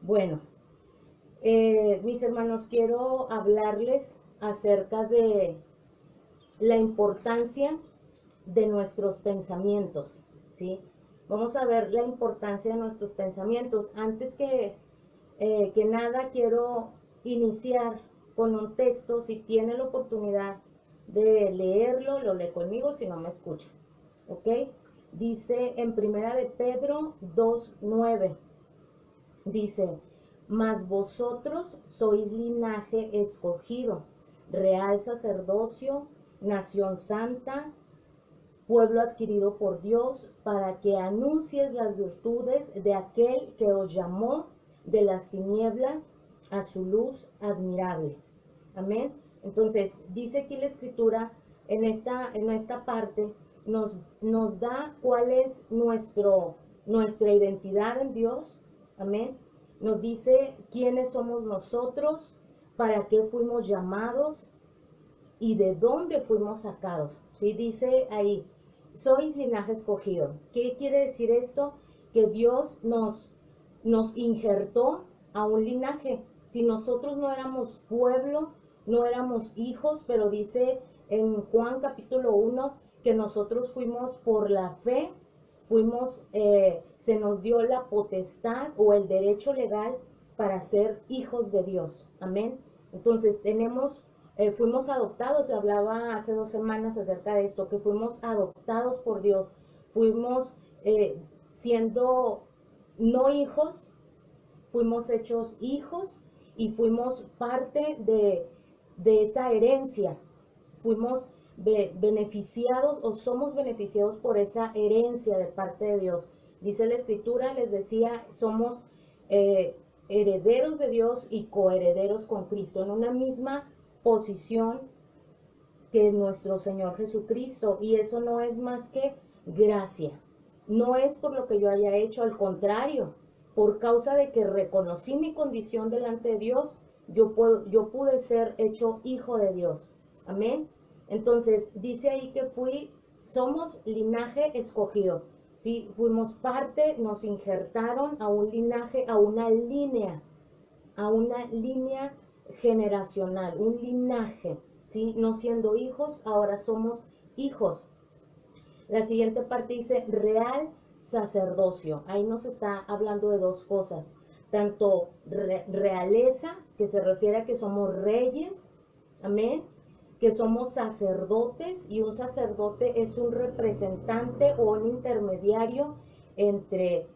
Bueno, mis hermanos, quiero hablarles acerca de la importancia de nuestros pensamientos, ¿sí? Vamos a ver la importancia de nuestros pensamientos. Antes que nada, quiero iniciar con un texto. Si tiene la oportunidad de leerlo, lo lee conmigo, si no me escucha, ¿ok? Dice en Primera de Pedro 2:9, dice: mas vosotros sois linaje escogido, real sacerdocio, nación santa, pueblo adquirido por Dios, para que anuncies las virtudes de aquel que os llamó de las tinieblas a su luz admirable. Amén. Entonces, dice aquí la escritura, en esta parte, nos da cuál es nuestra identidad en Dios. Amén. Nos dice quiénes somos nosotros, para qué fuimos llamados y de dónde fuimos sacados. ¿Sí? Dice ahí, sois linaje escogido. ¿Qué quiere decir esto? Que Dios nos injertó a un linaje. Si nosotros no éramos pueblo, no éramos hijos, pero dice en Juan capítulo 1 que nosotros fuimos por la fe, se nos dio la potestad o el derecho legal para ser hijos de Dios. Amén. Entonces fuimos adoptados. Yo hablaba hace 2 semanas acerca de esto, que fuimos adoptados por Dios. Fuimos siendo no hijos, fuimos hechos hijos y fuimos parte de esa herencia. Fuimos beneficiados o somos beneficiados por esa herencia de parte de Dios. Dice la escritura, les decía, somos eh, herederos de Dios y coherederos con Cristo, en una misma posición que nuestro Señor Jesucristo. Y eso no es más que gracia. No es por lo que yo haya hecho, al contrario, por causa de que reconocí mi condición delante de Dios, yo pude ser hecho hijo de Dios. Amén. Entonces, dice ahí que somos linaje escogido. ¿Sí? Fuimos parte, nos injertaron a un linaje, a una línea generacional, un linaje, ¿sí? No siendo hijos, ahora somos hijos. La siguiente parte dice real sacerdocio. Ahí nos está hablando de dos cosas. Tanto realeza, que se refiere a que somos reyes, amén, que somos sacerdotes, y un sacerdote es un representante o un intermediario entre,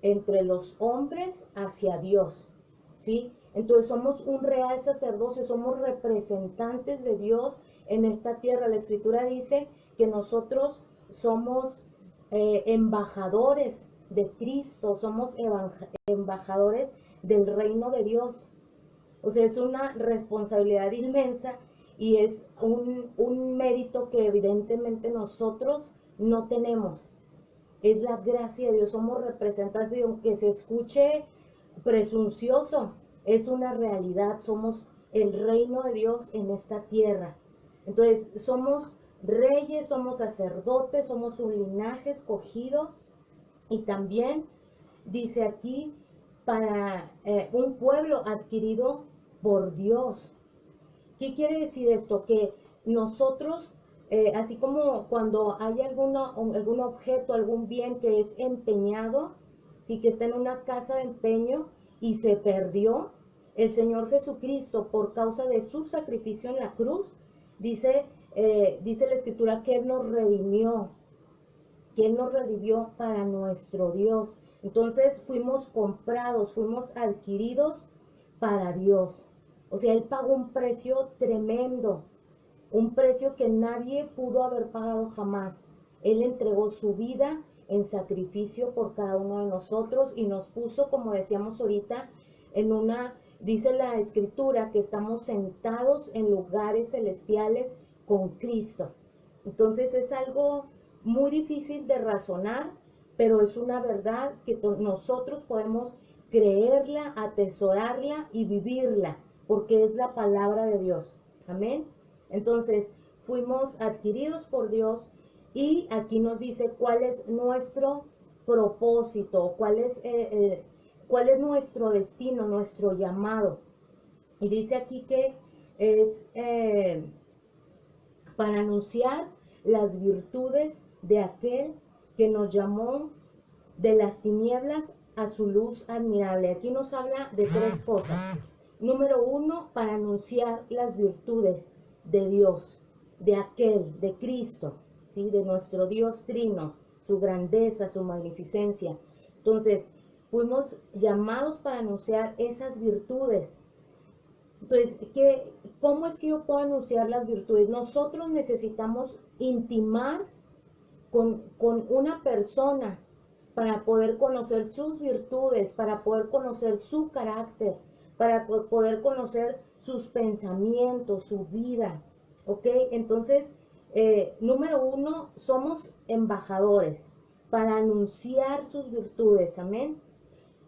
entre los hombres hacia Dios, ¿sí? Entonces somos un real sacerdocio, somos representantes de Dios en esta tierra. La escritura dice que nosotros somos embajadores de Cristo, somos embajadores del reino de Dios. O sea, es una responsabilidad inmensa y es un mérito que evidentemente nosotros no tenemos. Es la gracia de Dios, somos representantes, y aunque se escuche presuncioso, es una realidad, somos el reino de Dios en esta tierra. Entonces, somos reyes, somos sacerdotes, somos un linaje escogido, y también dice aquí, para un pueblo adquirido por Dios. ¿Qué quiere decir esto? Que nosotros, así como cuando hay algún objeto, algún bien que es empeñado, sí, que está en una casa de empeño y se perdió, el Señor Jesucristo, por causa de su sacrificio en la cruz, dice la escritura que Él nos redimió, que Él nos redimió para nuestro Dios. Entonces fuimos comprados, fuimos adquiridos para Dios. O sea, Él pagó un precio tremendo, un precio que nadie pudo haber pagado jamás. Él entregó su vida en sacrificio por cada uno de nosotros y nos puso, como decíamos ahorita, dice la escritura, que estamos sentados en lugares celestiales con Cristo. Entonces es algo muy difícil de razonar, pero es una verdad que nosotros podemos creerla, atesorarla y vivirla, porque es la palabra de Dios. Amén. Entonces, fuimos adquiridos por Dios, y aquí nos dice cuál es nuestro propósito, cuál es ¿Cuál es nuestro destino, nuestro llamado? Y dice aquí que es para anunciar las virtudes de aquel que nos llamó de las tinieblas a su luz admirable. Aquí nos habla de tres cosas. Número uno, para anunciar las virtudes de Dios, de aquel, de Cristo, ¿sí? De nuestro Dios trino, su grandeza, su magnificencia. Entonces, fuimos llamados para anunciar esas virtudes. Entonces, ¿cómo es que yo puedo anunciar las virtudes? Nosotros necesitamos intimar con una persona para poder conocer sus virtudes, para poder conocer su carácter, para poder conocer sus pensamientos, su vida. ¿Ok? Entonces, número uno, somos embajadores para anunciar sus virtudes. Amén.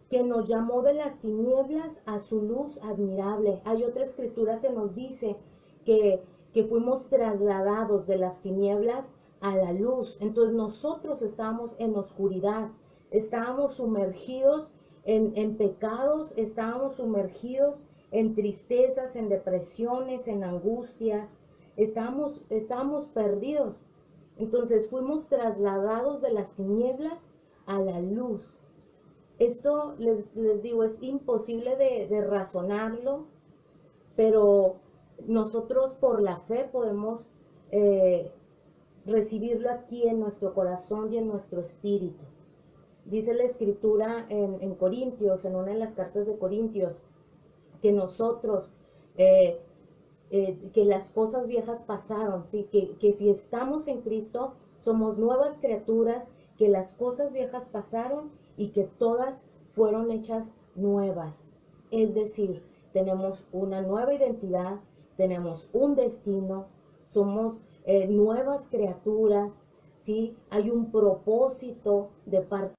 Que nos llamó de las tinieblas a su luz admirable. Hay otra escritura que nos dice que fuimos trasladados de las tinieblas a la luz. Entonces nosotros estábamos en oscuridad, estábamos sumergidos en pecados, estábamos sumergidos en tristezas, en depresiones, en angustias, estábamos perdidos. Entonces fuimos trasladados de las tinieblas a la luz. Esto les digo, es imposible de razonarlo, pero nosotros por la fe podemos recibirlo aquí en nuestro corazón y en nuestro espíritu. Dice la escritura en Corintios, en una de las cartas de Corintios, que nosotros, que las cosas viejas pasaron, ¿sí? Que si estamos en Cristo, somos nuevas criaturas, que las cosas viejas pasaron y que todas fueron hechas nuevas. Es decir, tenemos una nueva identidad, tenemos un destino, somos nuevas criaturas, ¿sí? Hay un propósito de parte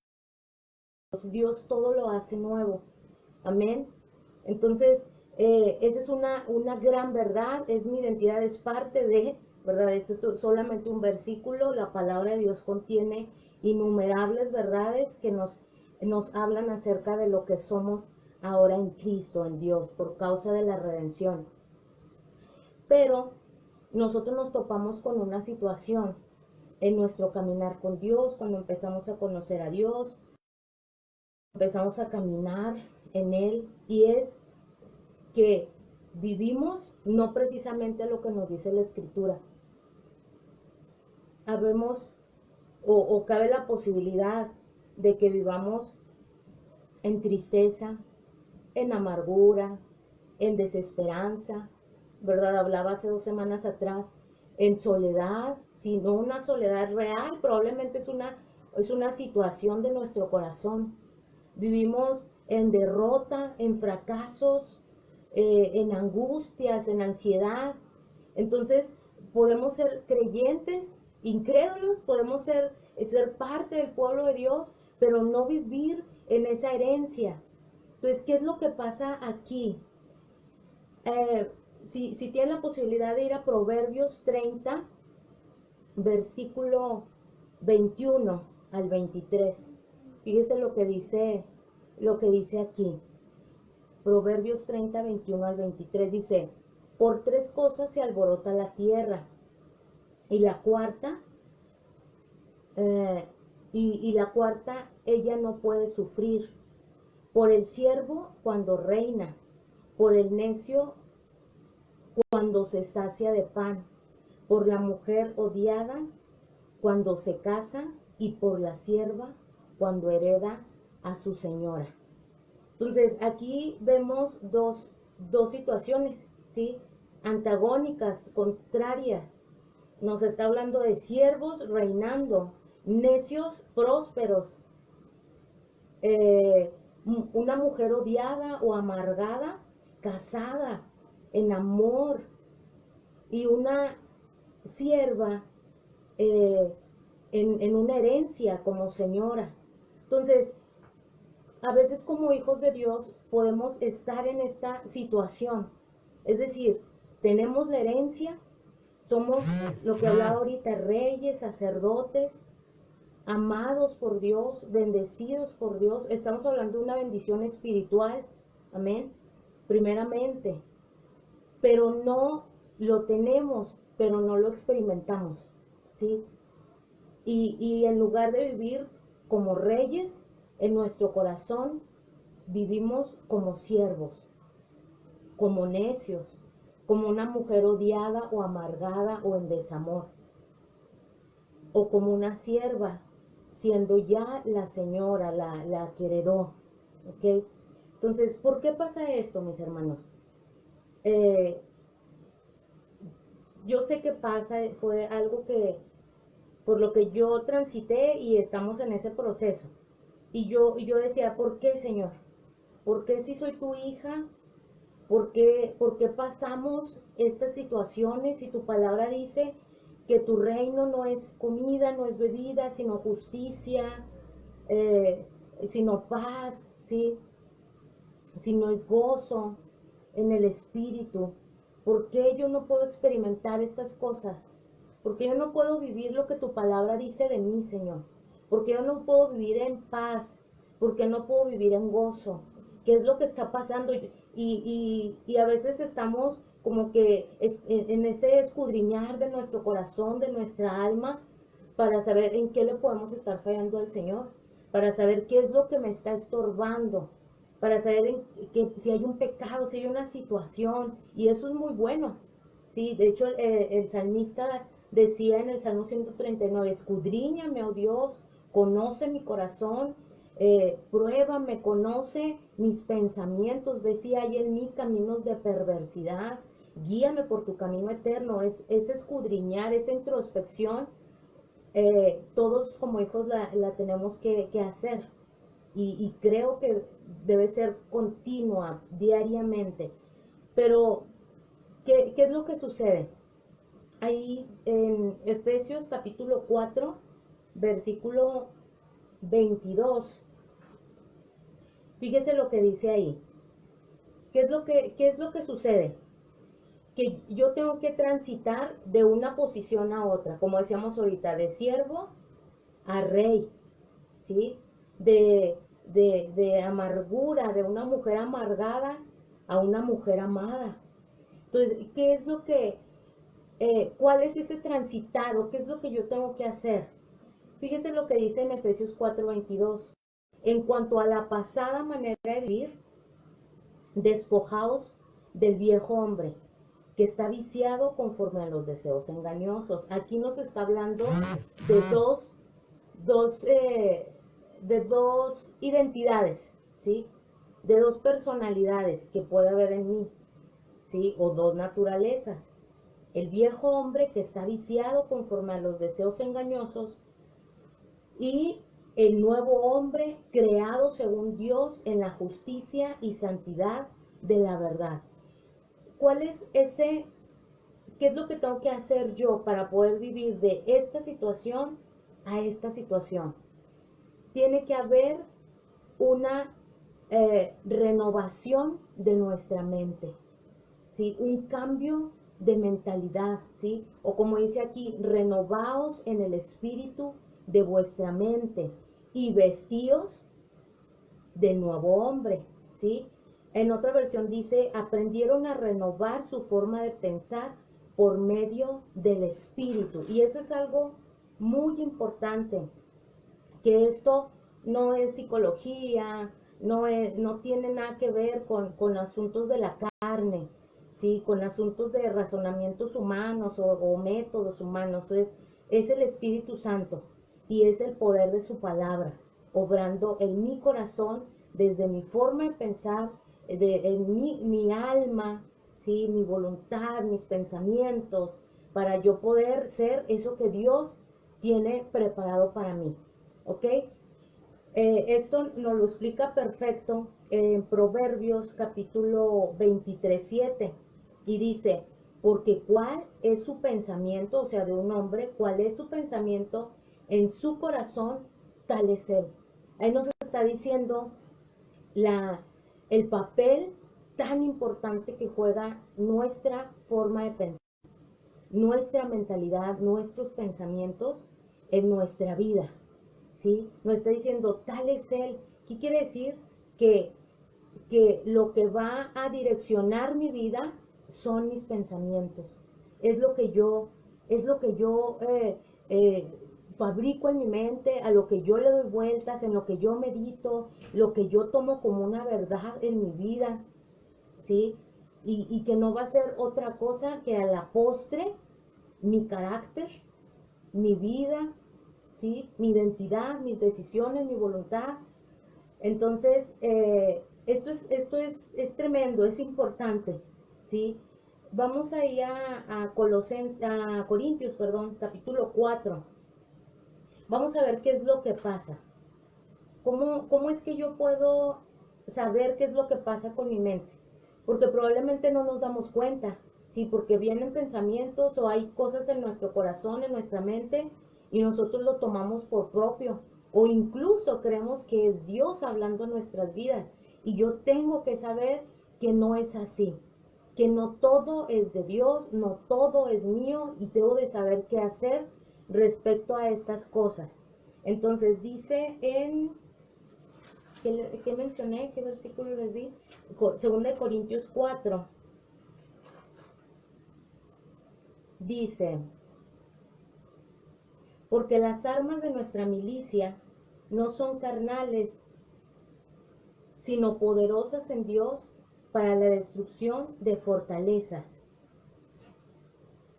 de Dios. Dios todo lo hace nuevo. Amén. Entonces, esa es una gran verdad, es mi identidad, es parte de, ¿verdad? Eso es solamente un versículo, la palabra de Dios contiene innumerables verdades que nos hablan acerca de lo que somos ahora en Cristo, en Dios, por causa de la redención. Pero nosotros nos topamos con una situación en nuestro caminar con Dios, cuando empezamos a conocer a Dios, empezamos a caminar en Él, y es que vivimos no precisamente lo que nos dice la Escritura. Habemos o cabe la posibilidad de que vivamos en tristeza, en amargura, en desesperanza, ¿verdad? Hablaba hace 2 semanas atrás, en soledad, si no una soledad real, probablemente es una situación de nuestro corazón. Vivimos en derrota, en fracasos, en angustias, en ansiedad. Entonces, podemos ser creyentes, incrédulos, podemos ser parte del pueblo de Dios, pero no vivir en esa herencia. Entonces, ¿qué es lo que pasa aquí? Si tienen la posibilidad de ir a Proverbios 30, versículo 21 al 23. Fíjese lo que dice aquí. Proverbios 30, 21 al 23 dice: por tres cosas se alborota la tierra, y la cuarta, la cuarta ella no puede sufrir. Por el siervo cuando reina, por el necio cuando se sacia de pan, por la mujer odiada cuando se casa, y por la sierva cuando hereda a su señora. Entonces, aquí vemos dos situaciones, ¿sí? Antagónicas, contrarias. Nos está hablando de siervos reinando, necios prósperos, una mujer odiada o amargada, casada en amor, y una sierva en una herencia como señora. Entonces, a veces como hijos de Dios podemos estar en esta situación. Es decir, tenemos la herencia, somos lo que hablaba ahorita, reyes, sacerdotes, amados por Dios, bendecidos por Dios. Estamos hablando de una bendición espiritual, amén, primeramente, pero no lo tenemos, pero no lo experimentamos, ¿sí? Y en lugar de vivir como reyes, en nuestro corazón vivimos como siervos, como necios, como una mujer odiada o amargada o en desamor, o como una sierva, siendo ya la señora, la que heredó, ¿ok? Entonces, ¿por qué pasa esto, mis hermanos? Eh, yo sé que pasa, fue algo que, por lo que yo transité y estamos en ese proceso. Y yo decía, ¿por qué, Señor? ¿Por qué si soy tu hija? ¿Por qué pasamos estas situaciones si tu palabra dice que tu reino no es comida, no es bebida, sino justicia, eh, sino paz, ¿sí? Sino es gozo en el espíritu? ¿Por qué yo no puedo experimentar estas cosas? ¿Por qué yo no puedo vivir lo que tu palabra dice de mí, Señor? ¿Por qué yo no puedo vivir en paz? ¿Por qué no puedo vivir en gozo? ¿Qué es lo que está pasando? Y a veces estamos como que en ese escudriñar de nuestro corazón, de nuestra alma, para saber en qué le podemos estar fallando al Señor, para saber qué es lo que me está estorbando, para saber que si hay un pecado, si hay una situación, y eso es muy bueno. Sí, de hecho el salmista decía en el Salmo 139, escudriñame, oh Dios, conoce mi corazón, pruébame, conoce mis pensamientos, ve si hay en mí caminos de perversidad, guíame por tu camino eterno. Es escudriñar, esa introspección, todos como hijos la tenemos que hacer, y creo que debe ser continua, diariamente. Pero, ¿qué es lo que sucede? Ahí en Efesios capítulo 4, versículo 22, fíjese lo que dice ahí. ¿Qué es lo que sucede? Que yo tengo que transitar de una posición a otra, como decíamos ahorita, de siervo a rey, ¿sí? De amargura, de una mujer amargada a una mujer amada. Entonces, ¿qué es lo que, cuál es ese transitar o qué es lo que yo tengo que hacer? Fíjese lo que dice en Efesios 4:22. En cuanto a la pasada manera de vivir, despojaos del viejo hombre, que está viciado conforme a los deseos engañosos. Aquí nos está hablando de dos, eh, de dos identidades, ¿sí? De dos personalidades que puede haber en mí, ¿sí? O dos naturalezas. El viejo hombre que está viciado conforme a los deseos engañosos, y el nuevo hombre creado según Dios en la justicia y santidad de la verdad. ¿Cuál es ese? ¿Qué es lo que tengo que hacer yo para poder vivir de esta situación a esta situación? Tiene que haber una renovación de nuestra mente, ¿sí? Un cambio de mentalidad, ¿sí? O como dice aquí, renovaos en el espíritu de vuestra mente y vestíos de nuevo hombre, ¿sí? En otra versión dice, aprendieron a renovar su forma de pensar por medio del espíritu. Y eso es algo muy importante, que esto no es psicología, no tiene nada que ver con asuntos de la carne, ¿sí? Con asuntos de razonamientos humanos o métodos humanos. Es el Espíritu Santo y es el poder de su palabra, obrando en mi corazón, desde mi forma de pensar, en mi alma, ¿sí? Mi voluntad, mis pensamientos, para yo poder ser eso que Dios tiene preparado para mí. ¿Ok? Esto nos lo explica perfecto en Proverbios capítulo 23:7, y dice, porque cuál es su pensamiento, o sea, de un hombre, cuál es su pensamiento en su corazón, tal es él. Ahí nos está diciendo la, el papel tan importante que juega nuestra forma de pensar, nuestra mentalidad, nuestros pensamientos en nuestra vida. ¿sí? No está diciendo, tal es Él. ¿Qué quiere decir? Que, que lo que va a direccionar mi vida son mis pensamientos. Es lo que yo, es lo que yo eh, fabrico en mi mente, a lo que yo le doy vueltas, en lo que yo medito, lo que yo tomo como una verdad en mi vida, ¿sí? Y que no va a ser otra cosa que a la postre mi carácter, mi vida, ¿sí? Mi identidad, mis decisiones, mi voluntad. Entonces, esto es tremendo, es importante, ¿sí? Vamos ahí a Corintios, perdón, capítulo 4. Vamos a ver qué es lo que pasa. ¿Cómo es que yo puedo saber qué es lo que pasa con mi mente? Porque probablemente no nos damos cuenta, ¿sí? Porque vienen pensamientos o hay cosas en nuestro corazón, en nuestra mente, y nosotros lo tomamos por propio. O incluso creemos que es Dios hablando en nuestras vidas. Y yo tengo que saber que no es así. Que no todo es de Dios, no todo es mío, y tengo de saber qué hacer respecto a estas cosas. Entonces dice en ¿qué mencioné? ¿Qué versículo les di? Segunda de Corintios 4. Dice, porque las armas de nuestra milicia no son carnales, sino poderosas en Dios para la destrucción de fortalezas,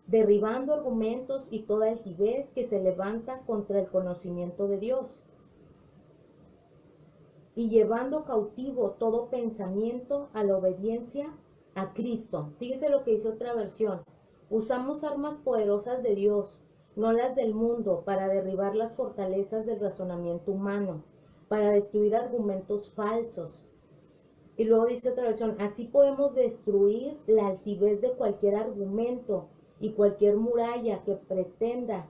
derribando argumentos y toda altivez que se levanta contra el conocimiento de Dios, y llevando cautivo todo pensamiento a la obediencia a Cristo. Fíjese lo que dice otra versión. Usamos armas poderosas de Dios, no las del mundo, para derribar las fortalezas del razonamiento humano, para destruir argumentos falsos. Y luego dice otra versión, así podemos destruir la altivez de cualquier argumento y cualquier muralla que pretenda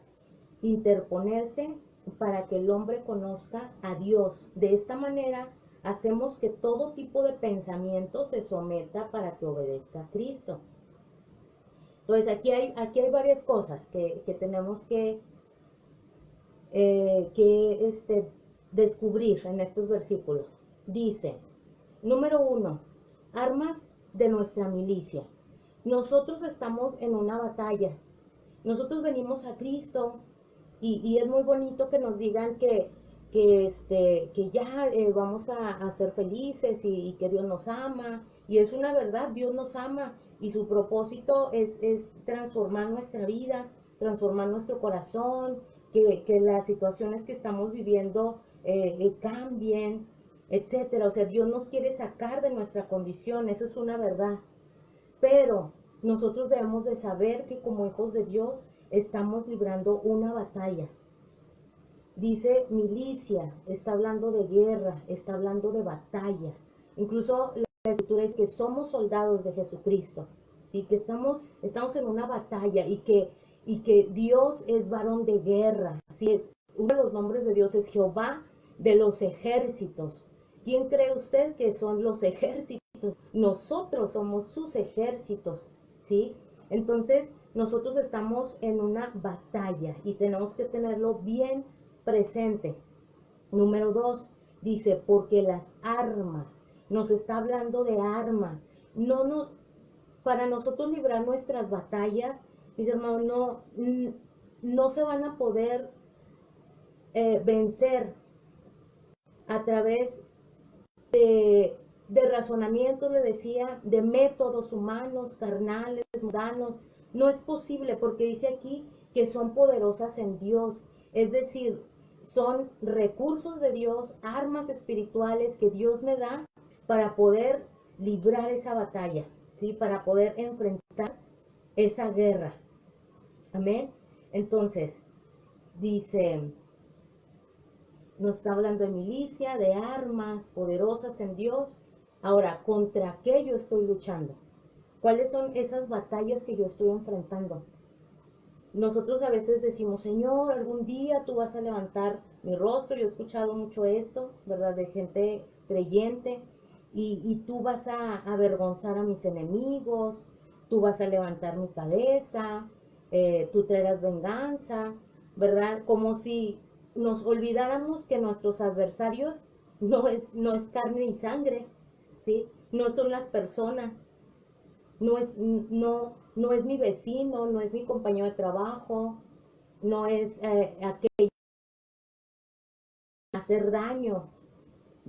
interponerse para que el hombre conozca a Dios. De esta manera hacemos que todo tipo de pensamiento se someta para que obedezca a Cristo. Entonces aquí hay varias cosas que tenemos que descubrir en estos versículos. Dice, número 1, armas de nuestra milicia. Nosotros estamos en una batalla. Nosotros venimos a Cristo y es muy bonito que nos digan que ya vamos a ser felices y que Dios nos ama. Y es una verdad, Dios nos ama y su propósito es transformar nuestra vida, transformar nuestro corazón, que las situaciones que estamos viviendo cambien, etcétera. O sea, Dios nos quiere sacar de nuestra condición, eso es una verdad. Pero nosotros debemos de saber que como hijos de Dios estamos librando una batalla. Dice milicia, está hablando de guerra, está hablando de batalla. Incluso la escritura es que somos soldados de Jesucristo, ¿sí? Que estamos en una batalla y que Dios es varón de guerra. ¿Sí? Uno de los nombres de Dios es Jehová de los ejércitos. ¿Quién cree usted que son los ejércitos? Nosotros somos sus ejércitos, ¿sí? Entonces, nosotros estamos en una batalla y tenemos que tenerlo bien presente. Número 2, dice, porque las armas, nos está hablando de armas. Para nosotros librar nuestras batallas, mis hermanos, no se van a poder vencer a través de razonamientos, le decía, de métodos humanos, carnales, mundanos. No es posible porque dice aquí que son poderosas en Dios. Es decir, son recursos de Dios, armas espirituales que Dios me da para poder librar esa batalla, ¿sí? Para poder enfrentar esa guerra. Amén. Entonces, dice, nos está hablando de milicia, de armas poderosas en Dios. Ahora, ¿contra qué yo estoy luchando? ¿Cuáles son esas batallas que yo estoy enfrentando? Nosotros a veces decimos, Señor, algún día tú vas a levantar mi rostro. Yo he escuchado mucho esto, ¿verdad? De gente creyente. Y tú vas a avergonzar a mis enemigos, tú vas a levantar mi cabeza, tú traerás venganza, ¿verdad? Como si nos olvidáramos que nuestros adversarios no es carne y sangre, ¿sí? No son las personas, no es mi vecino, no es mi compañero de trabajo, no es aquel hacer daño.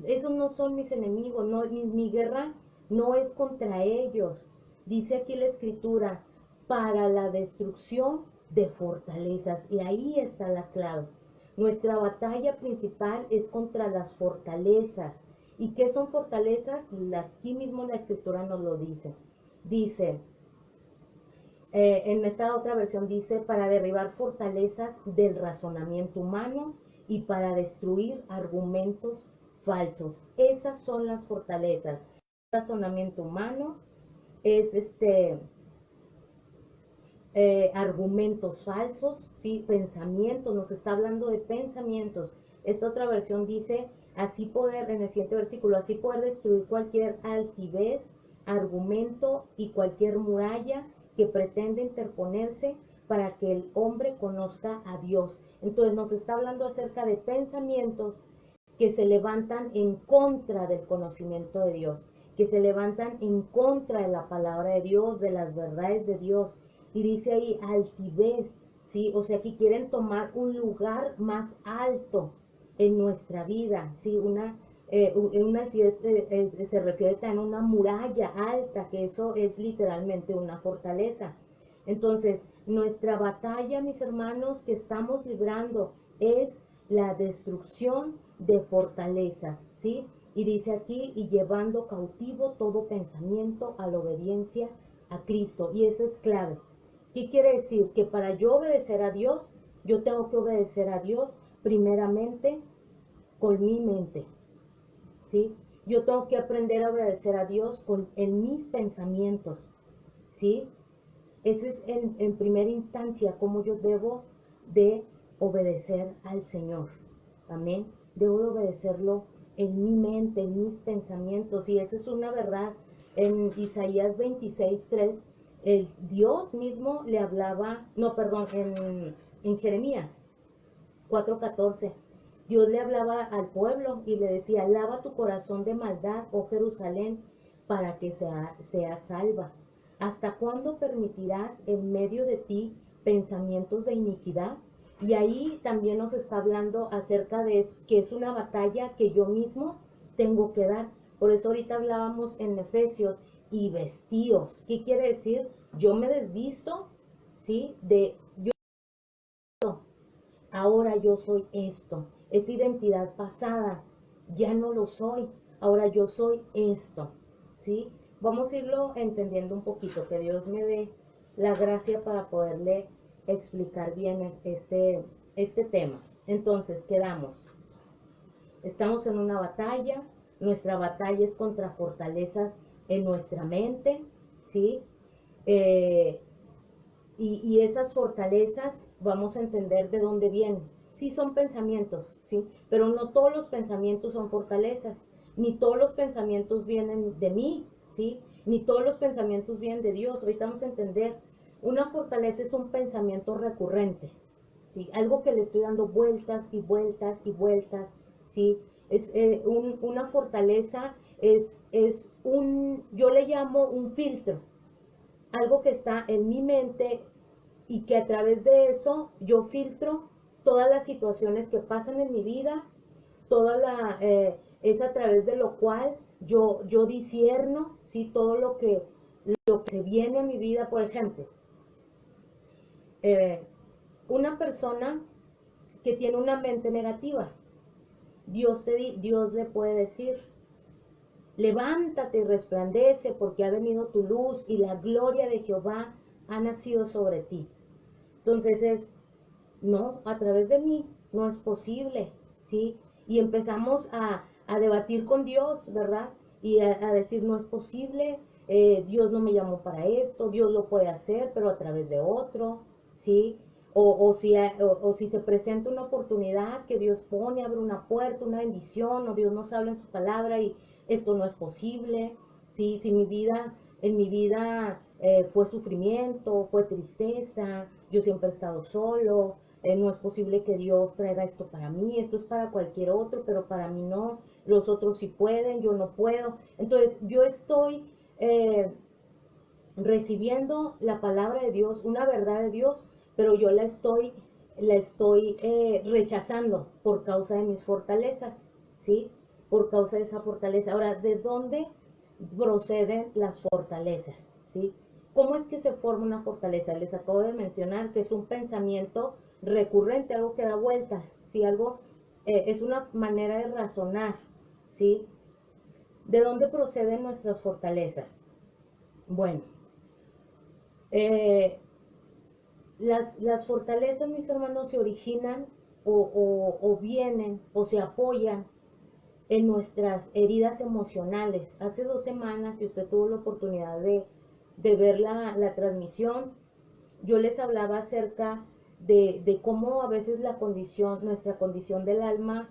Esos no son mis enemigos, no, mi guerra no es contra ellos. Dice aquí la escritura, para la destrucción de fortalezas. Y ahí está la clave. Nuestra batalla principal es contra las fortalezas. ¿Y qué son fortalezas? Aquí mismo la escritura nos lo dice. Dice, en esta otra versión dice, para derribar fortalezas del razonamiento humano y para destruir argumentos falsos. Esas son las fortalezas. El razonamiento humano es argumentos falsos, ¿sí? Pensamientos, nos está hablando de pensamientos. Esta otra versión dice, así poder, en el siguiente versículo, así poder destruir cualquier altivez, argumento y cualquier muralla que pretende interponerse para que el hombre conozca a Dios. Entonces nos está hablando acerca de pensamientos que se levantan en contra del conocimiento de Dios, que se levantan en contra de la palabra de Dios, de las verdades de Dios. Y dice ahí altivez, ¿sí? O sea, que quieren tomar un lugar más alto en nuestra vida, ¿sí? Una altivez se refiere también a una muralla alta, que eso es literalmente una fortaleza. Entonces, nuestra batalla, mis hermanos, que estamos librando es la destrucción de fortalezas, ¿sí? Y dice aquí, y llevando cautivo todo pensamiento a la obediencia a Cristo. Y eso es clave. ¿Qué quiere decir? Que para yo obedecer a Dios, yo tengo que obedecer a Dios primeramente con mi mente, ¿sí? Yo tengo que aprender a obedecer a Dios en mis pensamientos, ¿sí? Ese es en primera instancia cómo yo debo de obedecer al Señor. Amén. Debo de obedecerlo en mi mente, en mis pensamientos. Y esa es una verdad. En Isaías 26:3, el Dios mismo le hablaba, no, perdón, en Jeremías 4:14, Dios le hablaba al pueblo y le decía, lava tu corazón de maldad, oh Jerusalén, para que sea salva. ¿Hasta cuándo permitirás en medio de ti pensamientos de iniquidad? Y ahí también nos está hablando acerca de que es una batalla que yo mismo tengo que dar. Por eso ahorita hablábamos en Efesios y vestíos. ¿Qué quiere decir? Yo me desvisto, ¿sí? Ahora yo soy esto. Es identidad pasada. Ya no lo soy. Ahora yo soy esto. ¿Sí? Vamos a irlo entendiendo un poquito. Que Dios me dé la gracia para poderle explicar bien este tema. Entonces, quedamos. Estamos en una batalla. Nuestra batalla es contra fortalezas en nuestra mente. ¿Sí? Eh, y esas fortalezas vamos a entender de dónde vienen. Sí son pensamientos, ¿sí? Pero no todos los pensamientos son fortalezas, ni todos los pensamientos vienen de mí, ¿sí? Ni todos los pensamientos vienen de Dios. Ahorita vamos a entender, una fortaleza es un pensamiento recurrente, ¿sí? Algo que le estoy dando vueltas y vueltas y vueltas, ¿sí? Una fortaleza yo le llamo un filtro, algo que está en mi mente y que a través de eso yo filtro todas las situaciones que pasan en mi vida, es a través de lo cual yo disierno, ¿sí? Todo lo que se viene a mi vida. Por ejemplo, eh, una persona que tiene una mente negativa, Dios le puede decir, levántate y resplandece porque ha venido tu luz y la gloria de Jehová ha nacido sobre ti. Entonces no, a través de mí no es posible, ¿sí? Y empezamos a debatir con Dios, ¿verdad? Y a decir, no es posible, Dios no me llamó para esto, Dios lo puede hacer, pero a través de otro, ¿sí? O si se presenta una oportunidad que Dios pone, abre una puerta, una bendición, o Dios nos habla en su palabra y esto no es posible, ¿sí? Si en mi vida fue sufrimiento, fue tristeza, yo siempre he estado solo, no es posible que Dios traiga esto para mí, esto es para cualquier otro, pero para mí no, los otros sí pueden, yo no puedo. Entonces yo estoy recibiendo la palabra de Dios, una verdad de Dios, pero yo la estoy rechazando por causa de mis fortalezas, ¿sí? Por causa de esa fortaleza. Ahora, ¿de dónde proceden las fortalezas? ¿Sí? ¿Cómo es que se forma una fortaleza? Les acabo de mencionar que es un pensamiento recurrente, algo que da vueltas, ¿sí? Algo, es una manera de razonar, ¿sí? ¿De dónde proceden nuestras fortalezas? Bueno, eh, las fortalezas, mis hermanos, se originan o vienen o se apoyan en nuestras heridas emocionales. Hace 2 semanas, si usted tuvo la oportunidad de ver la transmisión, yo les hablaba acerca de cómo a veces nuestra condición del alma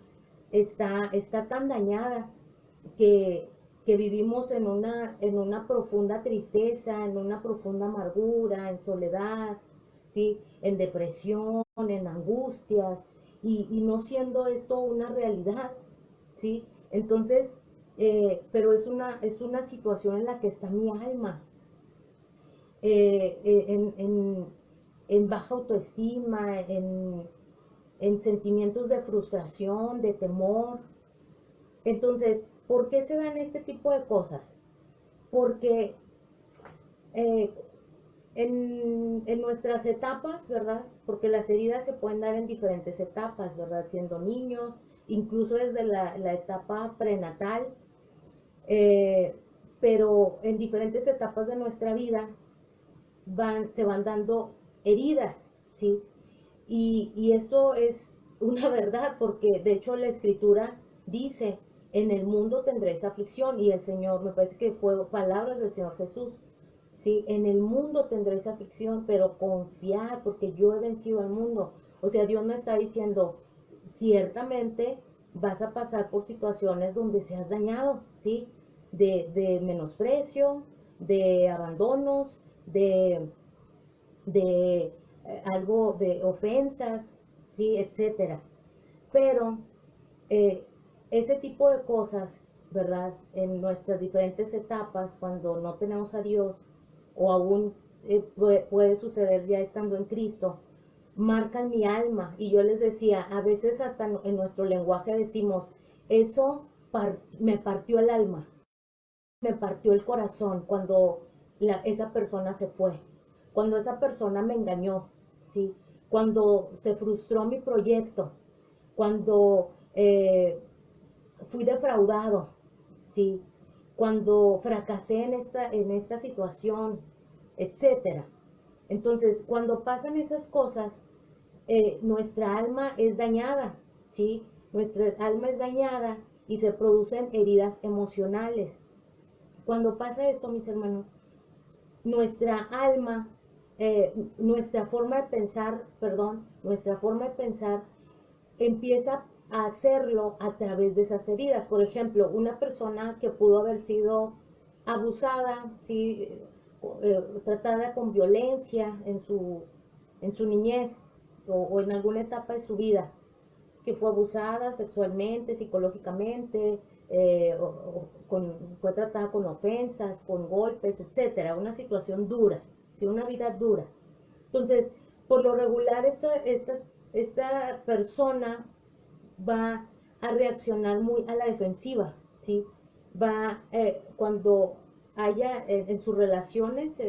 está tan dañada que, que vivimos en una profunda tristeza, en una profunda amargura, en soledad, ¿sí? En depresión, en angustias, y no siendo esto una realidad, ¿sí? Entonces, pero es una situación en la que está mi alma, en baja autoestima, en sentimientos de frustración, de temor. Entonces, ¿por qué se dan este tipo de cosas? Porque eh, en nuestras etapas, ¿verdad? Porque las heridas se pueden dar en diferentes etapas, ¿verdad? Siendo niños, incluso desde la etapa prenatal, eh, pero en diferentes etapas de nuestra vida se van dando heridas, ¿sí? Y esto es una verdad, porque de hecho la escritura dice, en el mundo tendréis aflicción, y el Señor, me parece que fue palabras del Señor Jesús, ¿sí? En el mundo tendréis aflicción, pero confiad, porque yo he vencido al mundo. O sea, Dios no está diciendo, ciertamente vas a pasar por situaciones donde seas dañado, ¿sí? De menosprecio, de abandonos, de algo de ofensas, ¿sí? Etcétera. Pero eh, ese tipo de cosas, ¿verdad? En nuestras diferentes etapas, cuando no tenemos a Dios, o aún puede suceder ya estando en Cristo, marcan mi alma. Y yo les decía, a veces hasta en nuestro lenguaje decimos, eso me partió el alma, me partió el corazón cuando esa persona se fue, cuando esa persona me engañó, ¿sí? Cuando se frustró mi proyecto, cuando fui defraudado, ¿sí? Cuando fracasé en esta situación, etcétera. Entonces, cuando pasan esas cosas, nuestra alma es dañada, ¿sí? Nuestra alma es dañada y se producen heridas emocionales. Cuando pasa eso, mis hermanos, nuestra alma, nuestra forma de pensar, perdón, nuestra forma de pensar empieza a hacerlo a través de esas heridas. Por ejemplo, una persona que pudo haber sido abusada, ¿sí? Tratada con violencia en su niñez o en alguna etapa de su vida, que fue abusada sexualmente, psicológicamente, fue tratada con ofensas, con golpes, etcétera, una situación dura, ¿sí? Una vida dura. Entonces, por lo regular, esta persona va a reaccionar muy a la defensiva, ¿sí? Cuando haya en sus relaciones,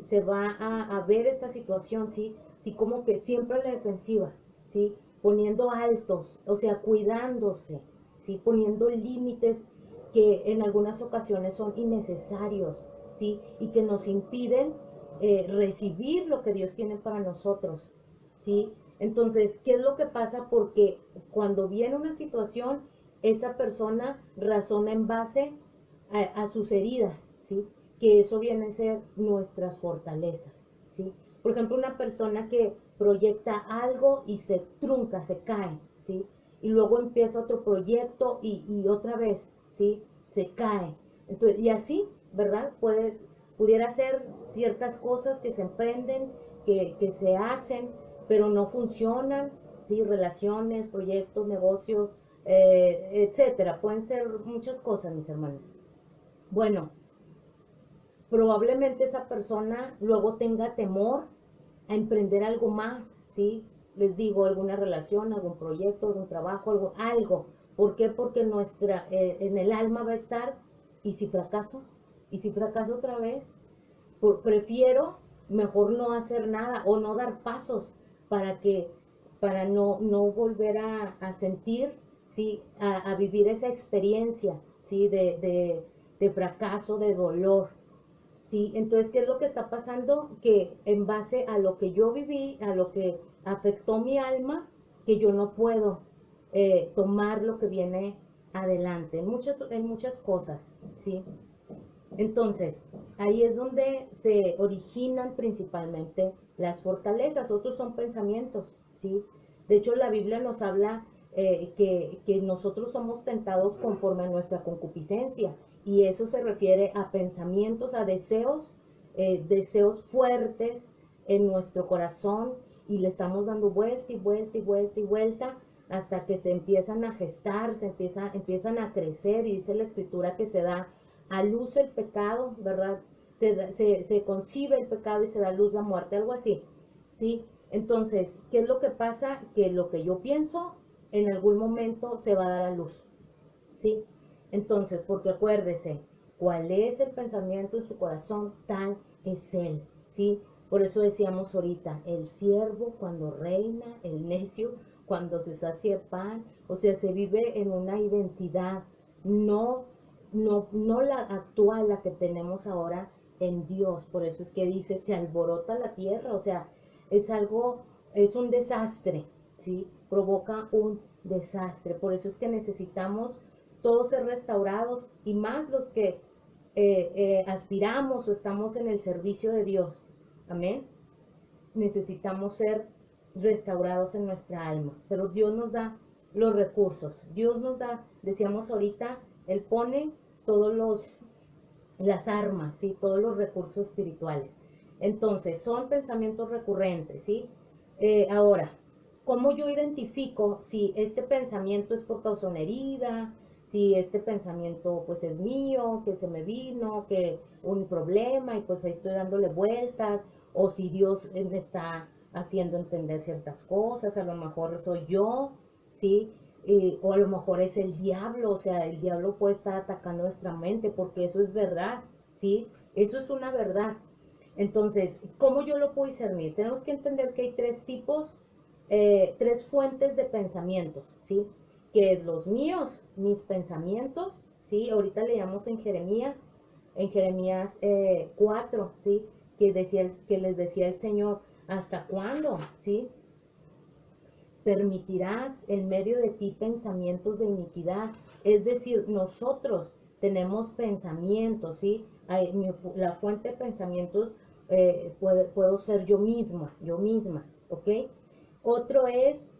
se va a ver esta situación, ¿sí? Sí, como que siempre a la defensiva, ¿sí? Poniendo altos, o sea, cuidándose, ¿sí? Poniendo límites que en algunas ocasiones son innecesarios, ¿sí? Y que nos impiden recibir lo que Dios tiene para nosotros, ¿sí? Entonces, ¿qué es lo que pasa? Porque cuando viene una situación, esa persona razona en base a sus heridas, ¿sí? Que eso viene a ser nuestras fortalezas, ¿sí? Por ejemplo, una persona que proyecta algo y se trunca, se cae, ¿sí? Y luego empieza otro proyecto y otra vez, ¿sí? Se cae. Entonces, y así, ¿verdad? Pudiera ser ciertas cosas que se emprenden, que se hacen, pero no funcionan, ¿sí? Relaciones, proyectos, negocios, etcétera. Pueden ser muchas cosas, mis hermanos. Bueno, probablemente esa persona luego tenga temor a emprender algo más, ¿sí? Les digo, alguna relación, algún proyecto, algún trabajo, algo. ¿Por qué? Porque en el alma va a estar, ¿y si fracaso? ¿Y si fracaso otra vez? Prefiero mejor no hacer nada o no dar pasos para que, para no volver a sentir, ¿sí? A vivir esa experiencia, ¿sí? De fracaso, de dolor. ¿Sí? Entonces, ¿qué es lo que está pasando? Que en base a lo que yo viví, a lo que afectó mi alma, que yo no puedo tomar lo que viene adelante, en muchas cosas, ¿sí? Entonces, ahí es donde se originan principalmente las fortalezas, otros son pensamientos, ¿sí? De hecho, la Biblia nos habla que nosotros somos tentados conforme a nuestra concupiscencia, y eso se refiere a pensamientos, a deseos, deseos fuertes en nuestro corazón, y le estamos dando vuelta y vuelta y vuelta y vuelta hasta que se empiezan a gestar, empiezan a crecer, y dice la escritura que se da a luz el pecado, ¿verdad? Se concibe el pecado y se da a luz la muerte, algo así, ¿sí? Entonces, ¿qué es lo que pasa? Que lo que yo pienso en algún momento se va a dar a luz, ¿sí? Entonces, porque acuérdese, cuál es el pensamiento en su corazón, tal es él, ¿sí? Por eso decíamos ahorita, el siervo cuando reina, el necio cuando se sacia el pan, o sea, se vive en una identidad, no, no la actual, la que tenemos ahora en Dios. Por eso es que dice, se alborota la tierra, o sea, es algo, es un desastre, ¿sí? Provoca un desastre. Por eso es que necesitamos todos ser restaurados, y más los que aspiramos o estamos en el servicio de Dios. Amén. Necesitamos ser restaurados en nuestra alma, pero Dios nos da los recursos. Dios nos da, decíamos ahorita, Él pone todos las armas, ¿sí? Todos los recursos espirituales. Entonces, son pensamientos recurrentes, ¿sí? Ahora, ¿cómo yo identifico si este pensamiento es por causa de una herida, si este pensamiento pues es mío, que se me vino, que un problema y pues ahí estoy dándole vueltas, o si Dios me está haciendo entender ciertas cosas? A lo mejor soy yo, ¿sí? O a lo mejor es el diablo, o sea, el diablo puede estar atacando nuestra mente, porque eso es verdad, ¿sí? Eso es una verdad. Entonces, ¿cómo yo lo puedo discernir? Tenemos que entender que hay tres tipos, tres fuentes de pensamientos, ¿sí? Que es los míos, mis pensamientos, ¿sí? Ahorita leíamos en Jeremías 4, ¿sí? Que les decía el Señor, ¿hasta cuándo? ¿Sí? Permitirás en medio de ti pensamientos de iniquidad. Es decir, nosotros tenemos pensamientos, ¿sí? La fuente de pensamientos puedo ser yo mismo, yo misma, ¿ok? Otro es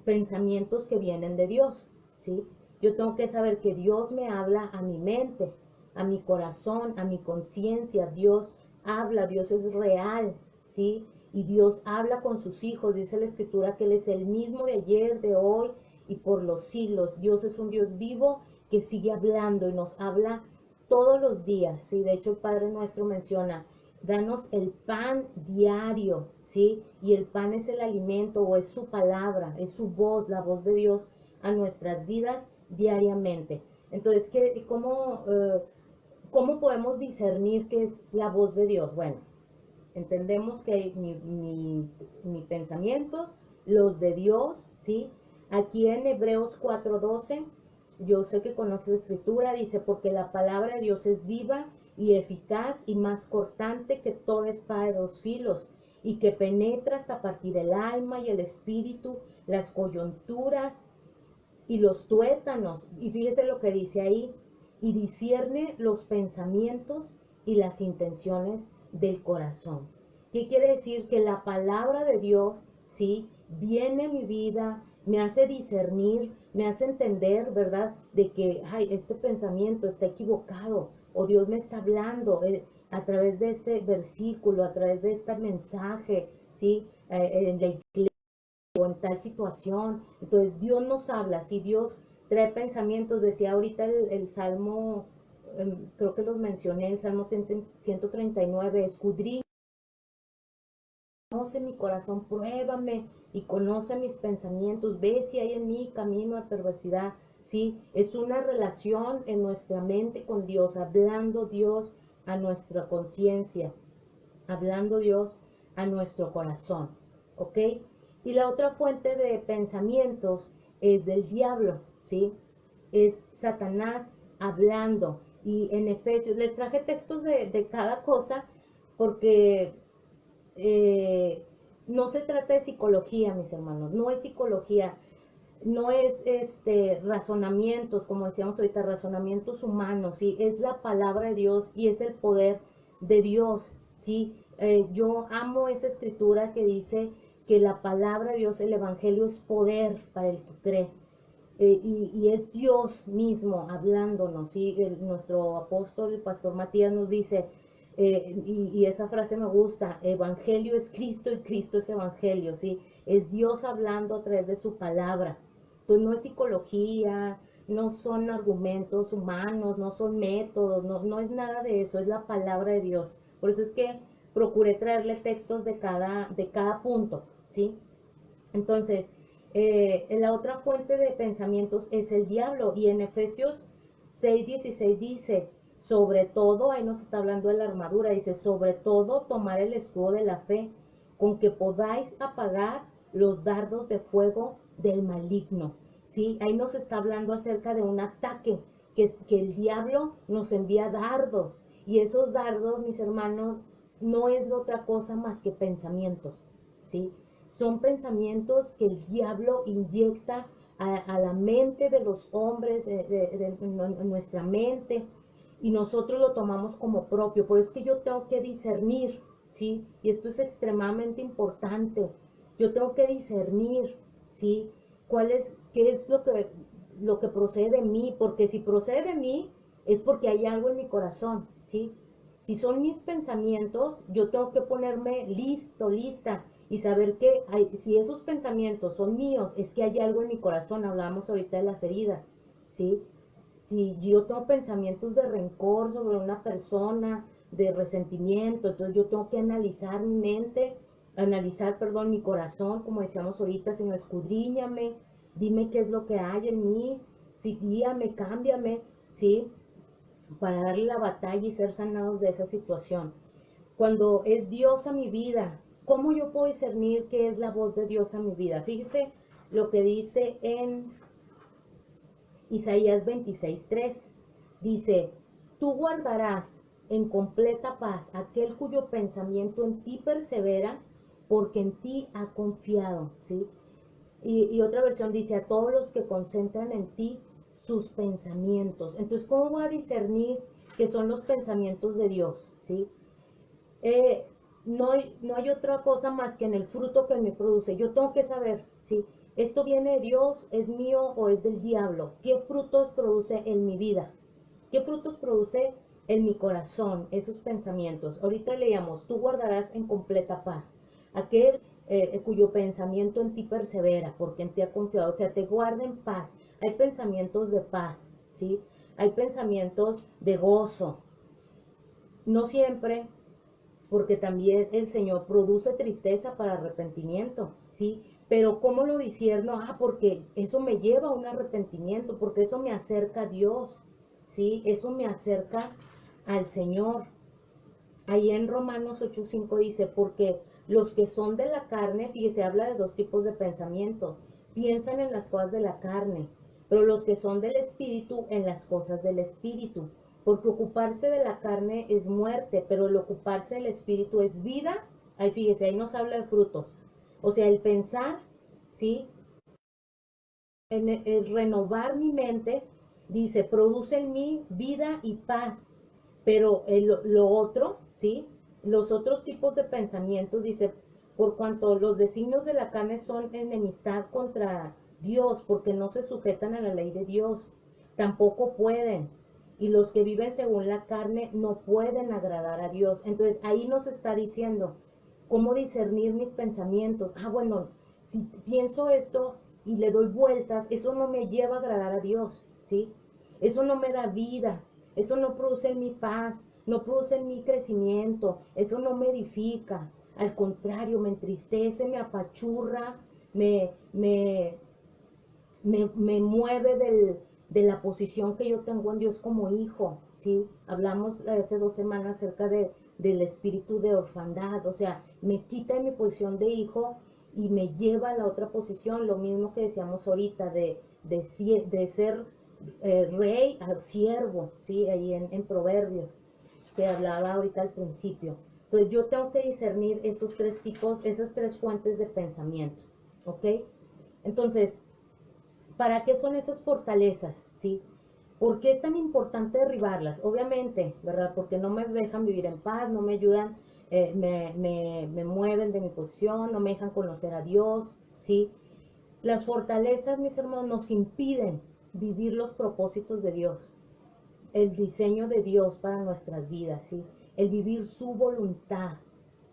pensamientos que vienen de Dios, ¿sí? Yo tengo que saber que Dios me habla a mi mente, a mi corazón, a mi conciencia. Dios habla, Dios es real, ¿sí? Y Dios habla con sus hijos. Dice la escritura que Él es el mismo de ayer, de hoy y por los siglos. Dios es un Dios vivo que sigue hablando y nos habla todos los días, ¿sí? De hecho, el Padre Nuestro menciona, danos el pan diario, ¿sí? Y el pan es el alimento, o es su palabra, es su voz, la voz de Dios a nuestras vidas diariamente. Entonces, ¿cómo podemos discernir qué es la voz de Dios? Bueno, entendemos que hay mi pensamientos, los de Dios, ¿sí? Aquí en Hebreos 4:12, yo sé que conoce la escritura, dice, porque la palabra de Dios es viva y eficaz y más cortante que toda espada de dos filos, y que penetra hasta partir el alma y el espíritu, las coyunturas y los tuétanos. Y fíjese lo que dice ahí, y discierne los pensamientos y las intenciones del corazón. ¿Qué quiere decir? Que la palabra de Dios, ¿sí? Viene a mi vida, me hace discernir, me hace entender, ¿verdad? De que, ay, este pensamiento está equivocado, o Dios me está hablando a través de este versículo, a través de este mensaje, ¿sí? En la iglesia o en tal situación. Entonces Dios nos habla, si Dios trae pensamientos, decía ahorita el Salmo, creo que los mencioné, el Salmo 139, escudriña, conoce mi corazón, pruébame y conoce mis pensamientos, ve si hay en mí camino de perversidad, ¿sí? Es una relación en nuestra mente con Dios, hablando Dios a nuestra conciencia, hablando Dios a nuestro corazón, ¿ok? Y la otra fuente de pensamientos es del diablo, ¿sí? Es Satanás hablando. Y en Efesios, les traje textos de cada cosa porque eh, no se trata de psicología, mis hermanos, no es psicología, no es razonamientos, como decíamos ahorita, razonamientos humanos, ¿sí? Es la palabra de Dios y es el poder de Dios, ¿sí? Yo amo esa escritura que dice que la palabra de Dios, el evangelio, es poder para el que cree. Y es Dios mismo hablándonos, ¿sí? Nuestro apóstol, el pastor Matías, nos dice, y esa frase me gusta, evangelio es Cristo y Cristo es evangelio, ¿sí? Es Dios hablando a través de su palabra. Entonces no es psicología, no son argumentos humanos, no son métodos, no es nada de eso, es la palabra de Dios. Por eso es que procuré traerle textos de cada punto, ¿sí? Entonces, la otra fuente de pensamientos es el diablo. Y en Efesios 6:16 dice, sobre todo, ahí nos está hablando de la armadura, dice, sobre todo tomar el escudo de la fe, con que podáis apagar los dardos de fuego del maligno. ¿Sí? Ahí nos está hablando acerca de un ataque, que el diablo nos envía dardos. Y esos dardos, mis hermanos, no es otra cosa más que pensamientos, ¿sí? Son pensamientos que el diablo inyecta a la mente de los hombres, en nuestra mente, y nosotros lo tomamos como propio. Por eso es que yo tengo que discernir, ¿sí? Y esto es extremadamente importante. Yo tengo que discernir, ¿sí? ¿Qué es lo que procede de mí? Porque si procede de mí, es porque hay algo en mi corazón, ¿sí? Si son mis pensamientos, yo tengo que ponerme listo, lista, y saber que si esos pensamientos son míos, es que hay algo en mi corazón. Hablábamos ahorita de las heridas, ¿sí? Si yo tengo pensamientos de rencor sobre una persona, de resentimiento, entonces yo tengo que analizar, perdón, mi corazón, como decíamos ahorita, Señor, escudriñame, dime qué es lo que hay en mí, sí, guíame, cámbiame, ¿sí? Para darle la batalla y ser sanados de esa situación. Cuando es Dios a mi vida, ¿cómo yo puedo discernir qué es la voz de Dios a mi vida? Fíjese lo que dice en Isaías 26:3. Dice, tú guardarás en completa paz aquel cuyo pensamiento en ti persevera, porque en ti ha confiado, ¿sí? Y otra versión dice, a todos los que concentran en ti sus pensamientos. Entonces, ¿cómo voy a discernir que son los pensamientos de Dios? ¿Sí? eh, no hay otra cosa más que en el fruto que me produce. Yo tengo que saber si esto viene de Dios, es mío o es del diablo. ¿Qué frutos produce en mi vida? ¿Qué frutos produce en mi corazón esos pensamientos? Ahorita leíamos, tú guardarás en completa paz aquel cuyo pensamiento en ti persevera, porque en ti ha confiado. O sea, te guarda en paz. Hay pensamientos de paz, ¿sí? Hay pensamientos de gozo. No siempre, porque también el Señor produce tristeza para arrepentimiento, ¿sí? Pero ¿cómo lo discierno? Porque eso me lleva a un arrepentimiento, porque eso me acerca a Dios, ¿sí? Eso me acerca al Señor. Ahí en Romanos 8:5 dice, porque los que son de la carne, fíjese, habla de dos tipos de pensamiento, piensan en las cosas de la carne, pero los que son del espíritu en las cosas del espíritu, porque ocuparse de la carne es muerte, pero el ocuparse del espíritu es vida. Ahí fíjese, ahí nos habla de frutos. O sea, el pensar, ¿sí? En el renovar mi mente, dice, produce en mí vida y paz. Pero lo otro, ¿sí? Los otros tipos de pensamientos, dice, por cuanto los designios de la carne son enemistad contra Dios, porque no se sujetan a la ley de Dios, tampoco pueden. Y los que viven según la carne no pueden agradar a Dios. Entonces ahí nos está diciendo, cómo discernir mis pensamientos. Ah, bueno, si pienso esto y le doy vueltas, eso no me lleva a agradar a Dios, ¿sí? Eso no me da vida, eso no produce en mi paz, no produce en mi crecimiento, eso no me edifica. Al contrario, me entristece, me apachurra, me, me, me mueve de la posición que yo tengo en Dios como hijo, ¿sí? Hablamos hace 2 semanas acerca del espíritu de orfandad, o sea, me quita de mi posición de hijo y me lleva a la otra posición, lo mismo que decíamos ahorita, de ser rey a siervo, ¿sí? Ahí en Proverbios, que hablaba ahorita al principio. Entonces yo tengo que discernir esos 3 tipos, esas 3 fuentes de pensamiento, ¿ok? Entonces, ¿para qué son esas fortalezas? ¿Sí? ¿Por qué es tan importante derribarlas? Obviamente, ¿verdad? Porque no me dejan vivir en paz, no me ayudan, me mueven de mi posición, no me dejan conocer a Dios, ¿sí? Las fortalezas, mis hermanos, nos impiden vivir los propósitos de Dios, el diseño de Dios para nuestras vidas, ¿sí? El vivir su voluntad,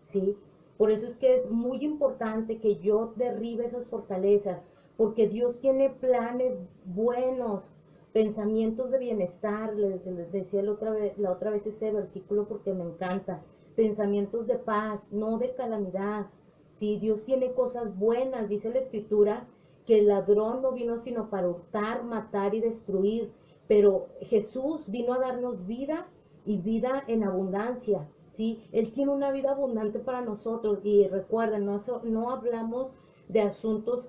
¿sí? Por eso es que es muy importante que yo derribe esas fortalezas, porque Dios tiene planes buenos, pensamientos de bienestar. Les decía la otra vez ese versículo porque me encanta. Pensamientos de paz, no de calamidad. Sí, Dios tiene cosas buenas. Dice la Escritura que el ladrón no vino sino para hurtar, matar y destruir. Pero Jesús vino a darnos vida y vida en abundancia. ¿Sí? Él tiene una vida abundante para nosotros. Y recuerden, no hablamos de asuntos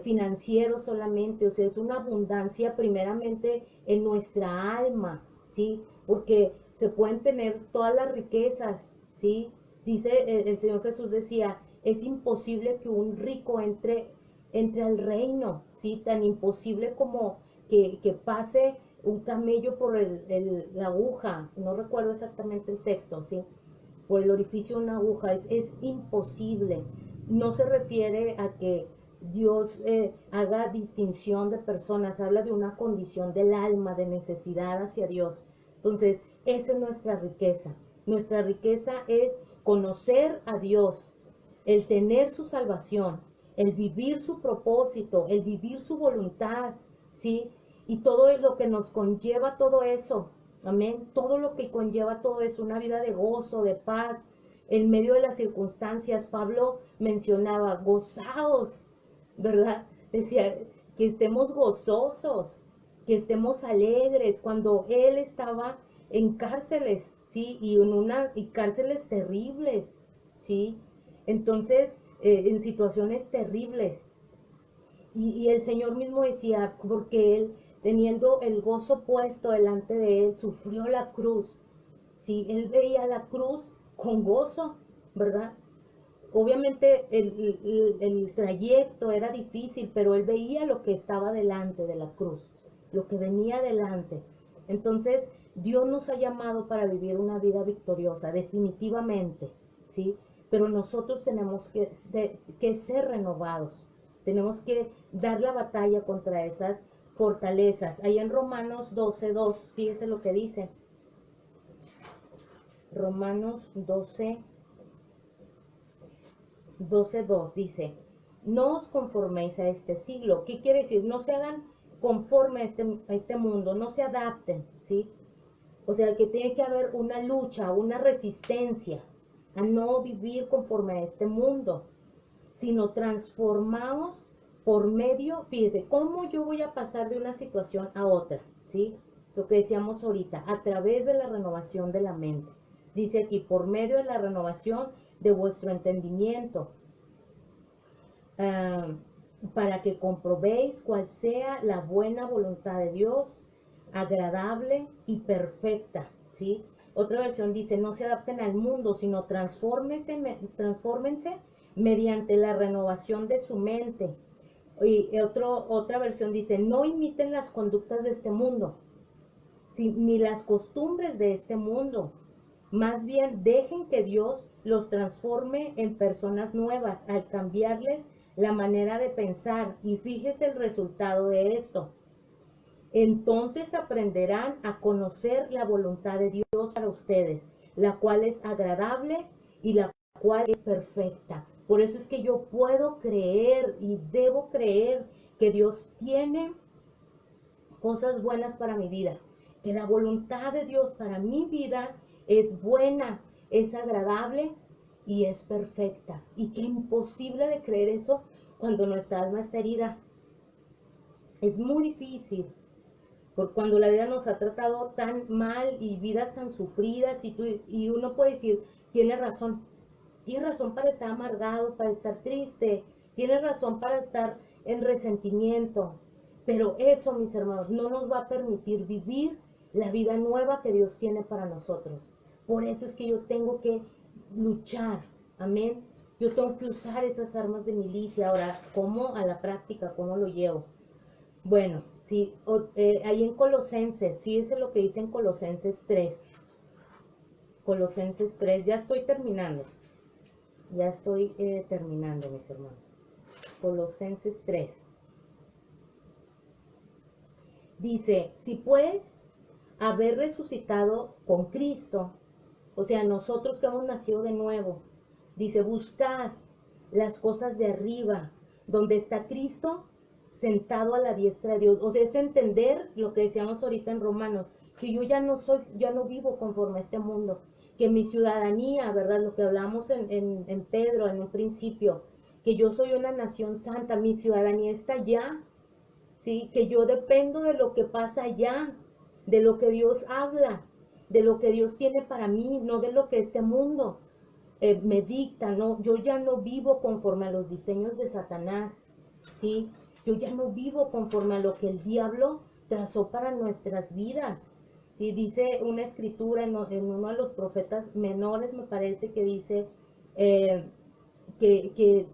financieros solamente, o sea, es una abundancia primeramente en nuestra alma, ¿sí? Porque se pueden tener todas las riquezas, ¿sí? Dice el Señor Jesús decía, es imposible que un rico entre al reino, ¿sí? Tan imposible como que pase un camello por la aguja, no recuerdo exactamente el texto, ¿sí? Por el orificio de una aguja, es imposible. No se refiere a que Dios haga distinción de personas, habla de una condición del alma, de necesidad hacia Dios. Entonces, esa es nuestra riqueza. Nuestra riqueza es conocer a Dios, el tener su salvación, el vivir su propósito, el vivir su voluntad, ¿sí? Y todo lo que nos conlleva todo eso, amén, todo lo que conlleva todo eso, una vida de gozo, de paz, en medio de las circunstancias. Pablo mencionaba, gozaos, ¿verdad? Decía, que estemos gozosos, que estemos alegres, cuando él estaba en cárceles, ¿sí? Y cárceles terribles, ¿sí? Entonces, en situaciones terribles. Y el Señor mismo decía, porque Él, teniendo el gozo puesto delante de Él, sufrió la cruz. Sí, Él veía la cruz con gozo, ¿verdad? Obviamente el trayecto era difícil, pero Él veía lo que estaba delante de la cruz, lo que venía delante. Entonces, Dios nos ha llamado para vivir una vida victoriosa, definitivamente, ¿sí? Pero nosotros tenemos que ser renovados. Tenemos que dar la batalla contra esas fortalezas. Ahí en Romanos 12:2, fíjese lo que dice. Romanos 12:2 dice, no os conforméis a este siglo. ¿Qué quiere decir? No se hagan conforme a este mundo, no se adapten, ¿sí? O sea, que tiene que haber una lucha, una resistencia a no vivir conforme a este mundo, sino transformaos por medio, fíjese, ¿cómo yo voy a pasar de una situación a otra? ¿Sí? Lo que decíamos ahorita, a través de la renovación de la mente. Dice aquí, por medio de la renovación de vuestro entendimiento, uh, para que comprobéis cuál sea la buena voluntad de Dios, agradable y perfecta, ¿sí? Otra versión dice, no se adapten al mundo, sino transfórmense mediante la renovación de su mente. Y otra versión dice, no imiten las conductas de este mundo, ni las costumbres de este mundo. Más bien, dejen que Dios los transforme en personas nuevas al cambiarles la manera de pensar. Y fíjese el resultado de esto. Entonces aprenderán a conocer la voluntad de Dios para ustedes, la cual es agradable y la cual es perfecta. Por eso es que yo puedo creer y debo creer que Dios tiene cosas buenas para mi vida, que la voluntad de Dios para mi vida es buena, es agradable y es perfecta. Y qué imposible de creer eso cuando nuestra alma está herida. Es muy difícil, por cuando la vida nos ha tratado tan mal y vidas tan sufridas y uno puede decir, tiene razón para estar amargado, para estar triste, tiene razón para estar en resentimiento, pero eso, mis hermanos, no nos va a permitir vivir la vida nueva que Dios tiene para nosotros. Por eso es que yo tengo que luchar, amén. Yo tengo que usar esas armas de milicia. Ahora, ¿cómo a la práctica? ¿Cómo lo llevo? Bueno, sí, ahí en Colosenses, fíjese lo que dice en Colosenses 3. Colosenses 3, ya estoy terminando. Ya estoy terminando, mis hermanos. Colosenses 3. Dice, si pues haber resucitado con Cristo, o sea, nosotros que hemos nacido de nuevo, dice, buscad las cosas de arriba, donde está Cristo sentado a la diestra de Dios. O sea, es entender lo que decíamos ahorita en Romanos, que yo ya no vivo conforme a este mundo, que mi ciudadanía, ¿verdad? Lo que hablamos en Pedro en un principio, que yo soy una nación santa, mi ciudadanía está allá, ¿sí? Que yo dependo de lo que pasa allá, de lo que Dios habla, de lo que Dios tiene para mí, no de lo que este mundo me dicta, no, yo ya no vivo conforme a los diseños de Satanás, ¿sí? Yo ya no vivo conforme a lo que el diablo trazó para nuestras vidas, ¿sí? Dice una escritura en uno de los profetas menores, me parece que dice eh, que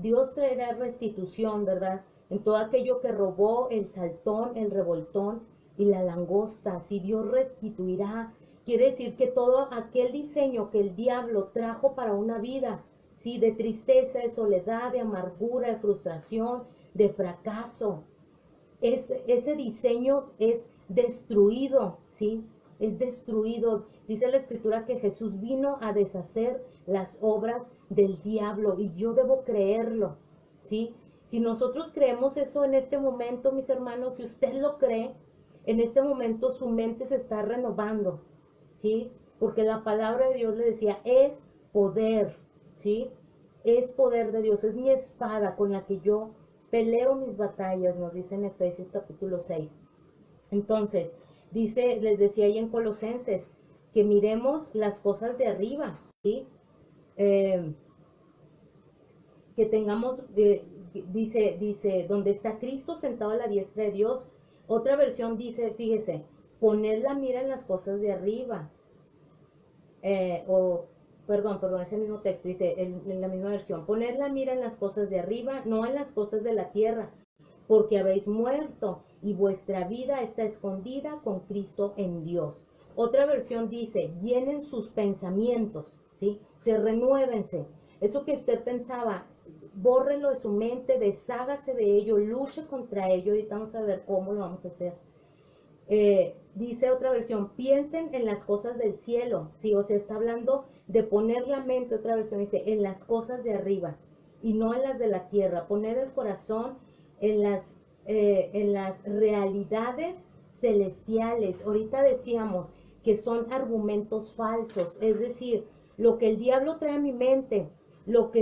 Dios traerá restitución, ¿verdad? En todo aquello que robó el saltón, el revoltón y la langosta, si Dios restituirá, quiere decir que todo aquel diseño que el diablo trajo para una vida, ¿sí? De tristeza, de soledad, de amargura, de frustración, de fracaso, ese diseño es destruido, ¿sí? Es destruido. Dice la escritura que Jesús vino a deshacer las obras del diablo y yo debo creerlo, ¿sí? Si nosotros creemos eso en este momento, mis hermanos, si usted lo cree, en este momento su mente se está renovando, ¿sí? Porque la palabra de Dios le decía, es poder, ¿sí? Es poder de Dios, es mi espada con la que yo peleo mis batallas, nos dice en Efesios capítulo 6. Entonces, dice, les decía ahí en Colosenses, que miremos las cosas de arriba, ¿sí? Que tengamos, dice, donde está Cristo sentado a la diestra de Dios. Otra versión dice, fíjese, poner la mira en las cosas de arriba. Perdón, ese mismo texto dice, en la misma versión, poner la mira en las cosas de arriba, no en las cosas de la tierra, porque habéis muerto y vuestra vida está escondida con Cristo en Dios. Otra versión dice, llenen sus pensamientos, ¿sí? Se renuévense. Eso que usted pensaba, bórrelo de su mente, deshágase de ello, luche contra ello. Ahorita vamos a ver cómo lo vamos a hacer. Dice otra versión, piensen en las cosas del cielo, ¿sí? O sea, está hablando de poner la mente, otra versión dice, en las cosas de arriba y no en las de la tierra, poner el corazón en las realidades celestiales. Ahorita decíamos que son argumentos falsos, es decir, lo que el diablo trae a mi mente, lo que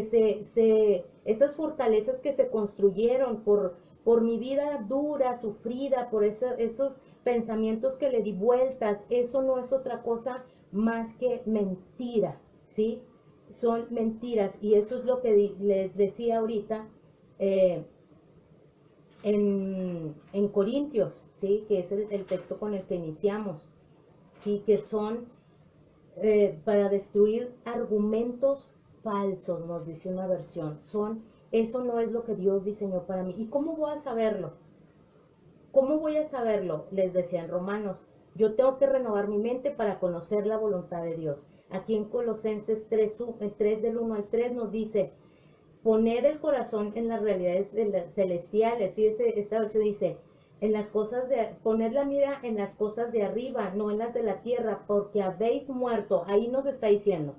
esas fortalezas que se construyeron por mi vida dura, sufrida, por esos pensamientos que le di vueltas, eso no es otra cosa más que mentira, ¿sí? Son mentiras y eso es lo que les decía ahorita en Corintios, ¿sí? Que es el texto con el que iniciamos, ¿sí? Que son para destruir argumentos falsos, nos dice una versión. Eso no es lo que Dios diseñó para mí. ¿Y cómo voy a saberlo? ¿Cómo voy a saberlo? Les decía en Romanos, yo tengo que renovar mi mente para conocer la voluntad de Dios. Aquí en Colosenses 3 del 1 al 3 nos dice, poner el corazón en las realidades celestiales. Fíjese, esta versión dice, poner la mira en las cosas de arriba, no en las de la tierra, porque habéis muerto. Ahí nos está diciendo,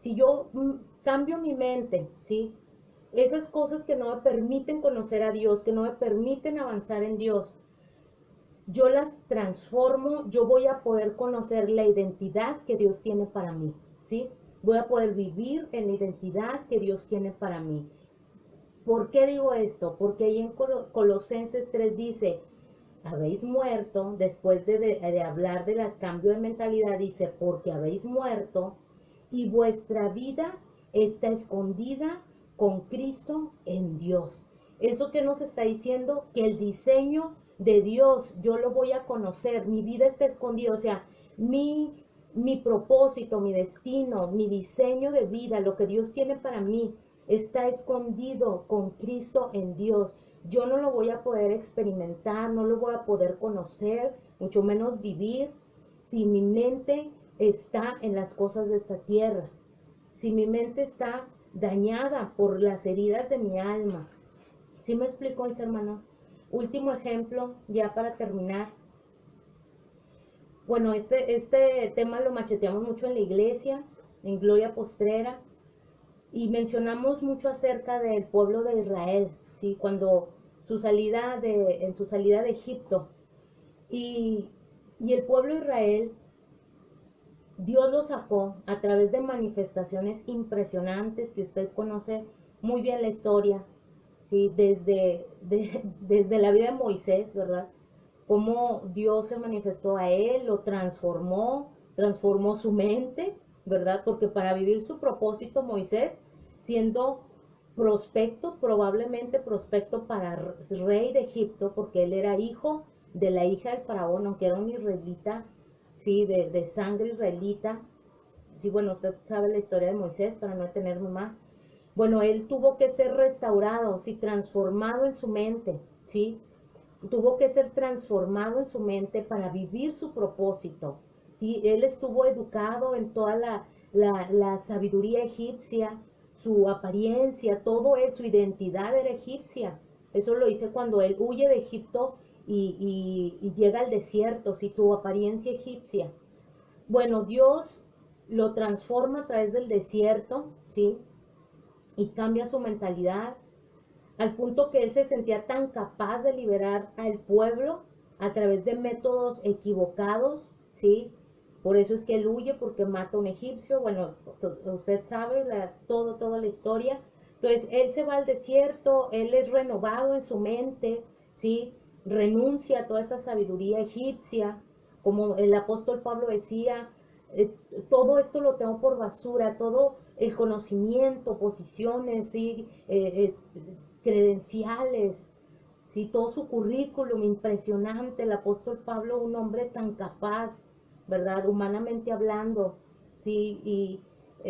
Si yo cambio mi mente, ¿sí? Esas cosas que no me permiten conocer a Dios, que no me permiten avanzar en Dios, yo las transformo, yo voy a poder conocer la identidad que Dios tiene para mí, ¿sí? Voy a poder vivir en la identidad que Dios tiene para mí. ¿Por qué digo esto? Porque ahí en Colosenses 3 dice, habéis muerto, después de hablar del cambio de mentalidad, dice, porque habéis muerto y vuestra vida está escondida con Cristo en Dios. ¿Eso que nos está diciendo? Que el diseño de Dios, yo lo voy a conocer, mi vida está escondida, o sea, mi propósito, mi destino, mi diseño de vida, lo que Dios tiene para mí, está escondido con Cristo en Dios. Yo no lo voy a poder experimentar, no lo voy a poder conocer, mucho menos vivir, si mi mente está en las cosas de esta tierra, si mi mente está dañada por las heridas de mi alma. ¿Sí me explico, mis hermanos? Último ejemplo, ya para terminar. Bueno, este tema lo macheteamos mucho en la iglesia, en Gloria Postrera, y mencionamos mucho acerca del pueblo de Israel, ¿sí? Cuando en su salida de Egipto. Y, y el pueblo de Israel, Dios lo sacó a través de manifestaciones impresionantes que usted conoce muy bien la historia, ¿sí? Desde la vida de Moisés, ¿verdad? Cómo Dios se manifestó a él, lo transformó su mente, ¿verdad? Porque para vivir su propósito, Moisés, siendo prospecto, probablemente prospecto para rey de Egipto, porque él era hijo de la hija del faraón, aunque era un israelita, sí, de sangre israelita. Sí, bueno, usted sabe la historia de Moisés, para no detenerme más. Bueno, él tuvo que ser restaurado, sí, transformado en su mente, sí, tuvo que ser transformado en su mente para vivir su propósito. ¿Sí? Él estuvo educado en toda la sabiduría egipcia, su apariencia, todo él, su identidad era egipcia. Eso lo hice cuando él huye de Egipto y llega al desierto, ¿sí? Su apariencia egipcia. Bueno, Dios lo transforma a través del desierto, ¿sí? Y cambia su mentalidad, al punto que él se sentía tan capaz de liberar al pueblo a través de métodos equivocados, ¿sí? Por eso es que él huye, porque mata a un egipcio. Bueno, usted sabe toda la historia. Entonces, él se va al desierto, él es renovado en su mente, ¿sí? Renuncia a toda esa sabiduría egipcia, como el apóstol Pablo decía, eh, todo esto lo tengo por basura, todo el conocimiento, posiciones, ¿sí? Credenciales, ¿sí? Todo su currículum impresionante, el apóstol Pablo, un hombre tan capaz, ¿verdad? Humanamente hablando, ¿sí? Y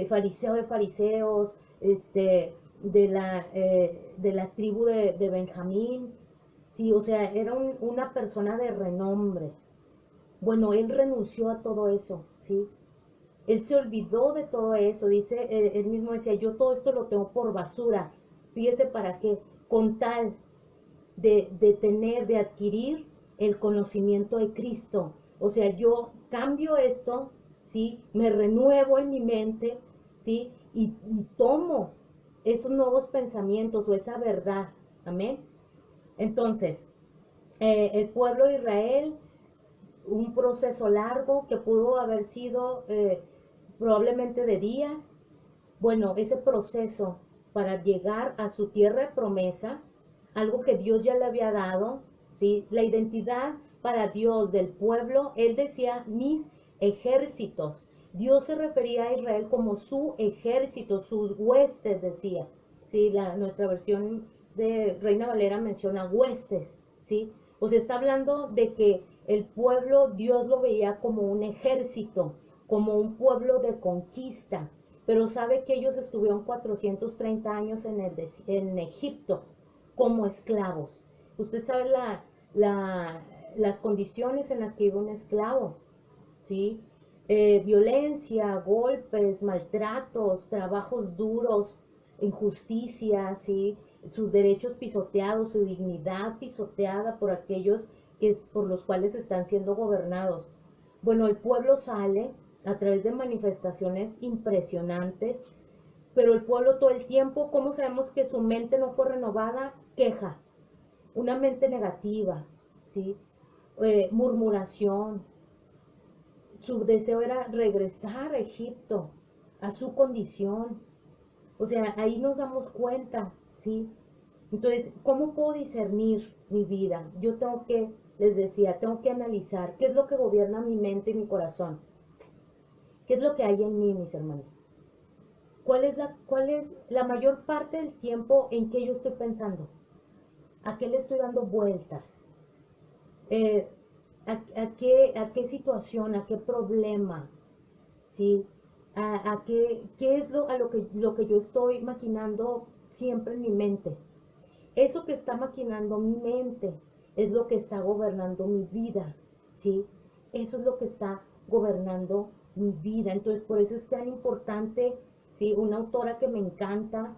fariseo de fariseos, de la tribu de Benjamín, ¿sí? O sea, era una persona de renombre. Bueno, él renunció a todo eso, ¿sí? Él se olvidó de todo eso, dice, él mismo decía, yo todo esto lo tengo por basura. Fíjese para qué, con tal de adquirir el conocimiento de Cristo. O sea, yo cambio esto, ¿sí? Me renuevo en mi mente, ¿sí? Y tomo esos nuevos pensamientos o esa verdad. Amén. Entonces, el pueblo de Israel, un proceso largo que pudo haber sido probablemente de días. Bueno, ese proceso para llegar a su tierra de promesa, algo que Dios ya le había dado, ¿sí? La identidad para Dios del pueblo, él decía mis ejércitos. Dios se refería a Israel como su ejército, sus huestes, decía. ¿Sí? Nuestra versión de Reina Valera menciona huestes, ¿sí? O sea, está hablando de que el pueblo Dios lo veía como un ejército, como un pueblo de conquista, pero sabe que ellos estuvieron 430 años en Egipto como esclavos. Usted sabe las condiciones en las que vive un esclavo, ¿sí? Violencia, golpes, maltratos, trabajos duros, injusticia, ¿sí? Sus derechos pisoteados, su dignidad pisoteada por aquellos por los cuales están siendo gobernados. Bueno, el pueblo sale, a través de manifestaciones impresionantes, pero el pueblo todo el tiempo, ¿cómo sabemos que su mente no fue renovada? Queja, una mente negativa, ¿sí? Murmuración. Su deseo era regresar a Egipto, a su condición. O sea, ahí nos damos cuenta, ¿sí? Entonces, ¿cómo puedo discernir mi vida? Yo tengo que, les decía, tengo que analizar qué es lo que gobierna mi mente y mi corazón. ¿Qué es lo que hay en mí, mis hermanos? ¿Cuál es la mayor parte del tiempo en que yo estoy pensando? ¿A qué le estoy dando vueltas? Eh, ¿A qué situación, a qué problema? ¿Sí? ¿Qué es lo que yo estoy maquinando siempre en mi mente? Eso que está maquinando mi mente es lo que está gobernando mi vida, ¿sí? Eso es lo que está gobernando mi vida. Entonces, por eso es tan importante, ¿sí? Una autora que me encanta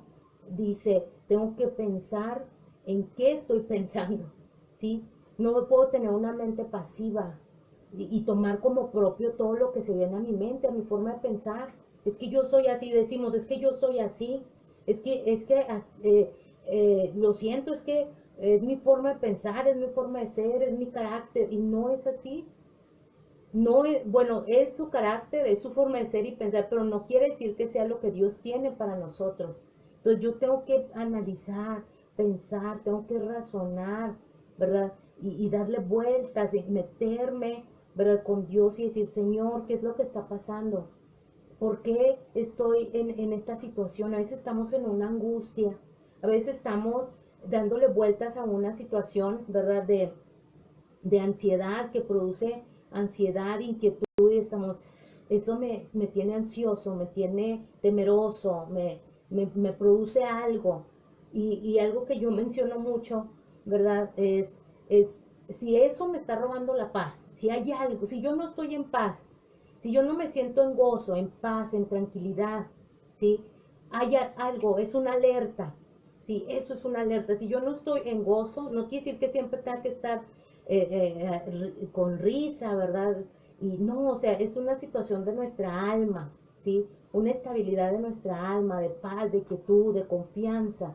dice, tengo que pensar en qué estoy pensando, ¿sí? No puedo tener una mente pasiva y tomar como propio todo lo que se viene a mi mente, a mi forma de pensar. Es que yo soy así, decimos, es que yo soy así, lo siento, es que es mi forma de pensar, es mi forma de ser, es mi carácter, y no es así. No es, bueno, es su carácter, es su forma de ser y pensar, pero no quiere decir que sea lo que Dios tiene para nosotros. Entonces yo tengo que analizar, pensar, tengo que razonar, ¿verdad? Y darle vueltas, y meterme, ¿verdad? Con Dios y decir, Señor, ¿qué es lo que está pasando? ¿Por qué estoy en esta situación? A veces estamos en una angustia, a veces estamos dándole vueltas a una situación, ¿verdad? De ansiedad que produce ansiedad, inquietud, y estamos, eso me tiene ansioso, me tiene temeroso, me produce algo. Y algo que yo menciono mucho, ¿verdad? Es si eso me está robando la paz, si hay algo, si yo no estoy en paz, si yo no me siento en gozo, en paz, en tranquilidad, ¿sí? Hay algo, es una alerta, ¿sí? Eso es una alerta. Si yo no estoy en gozo, no quiere decir que siempre tenga que estar con risa, ¿verdad? Y no, o sea, es una situación de nuestra alma, ¿sí? Una estabilidad de nuestra alma, de paz, de quietud, de confianza,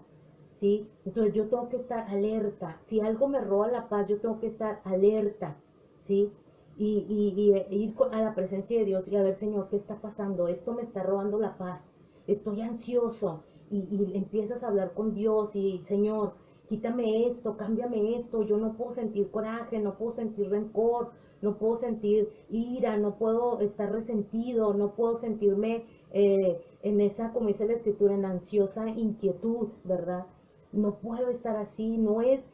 ¿sí? Entonces yo tengo que estar alerta. Si algo me roba la paz, yo tengo que estar alerta, ¿sí? Y ir a la presencia de Dios y a ver, Señor, ¿qué está pasando? Esto me está robando la paz. Estoy ansioso. Y empiezas a hablar con Dios y, Señor, quítame esto, cámbiame esto. Yo no puedo sentir coraje, no puedo sentir rencor, no puedo sentir ira, no puedo estar resentido, no puedo sentirme en esa, como dice la escritura, en ansiosa inquietud, ¿verdad? No puedo estar así, no es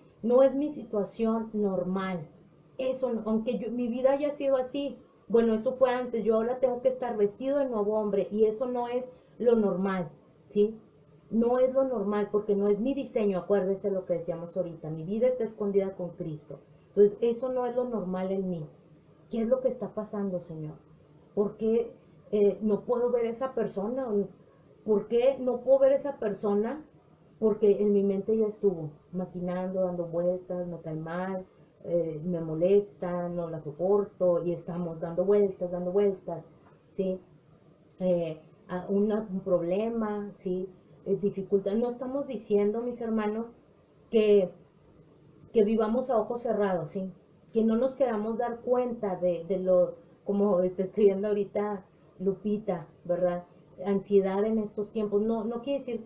mi situación normal. Eso, aunque mi vida haya sido así, bueno, eso fue antes, yo ahora tengo que estar vestido de nuevo hombre y eso no es lo normal, ¿sí? No es lo normal porque no es mi diseño, acuérdese lo que decíamos ahorita, mi vida está escondida con Cristo. Entonces, eso no es lo normal en mí. ¿Qué es lo que está pasando, Señor? ¿Por qué no puedo ver esa persona? ¿Por qué no puedo ver esa persona? Porque en mi mente ya estuvo maquinando, dando vueltas, me cae mal, me molesta, no la soporto y estamos dando vueltas, ¿sí? Un problema, ¿sí? Dificultad. No estamos diciendo, mis hermanos, que, que vivamos a ojos cerrados, ¿sí? Que no nos queramos dar cuenta de lo, como está escribiendo ahorita Lupita, ¿verdad? Ansiedad en estos tiempos. No quiere decir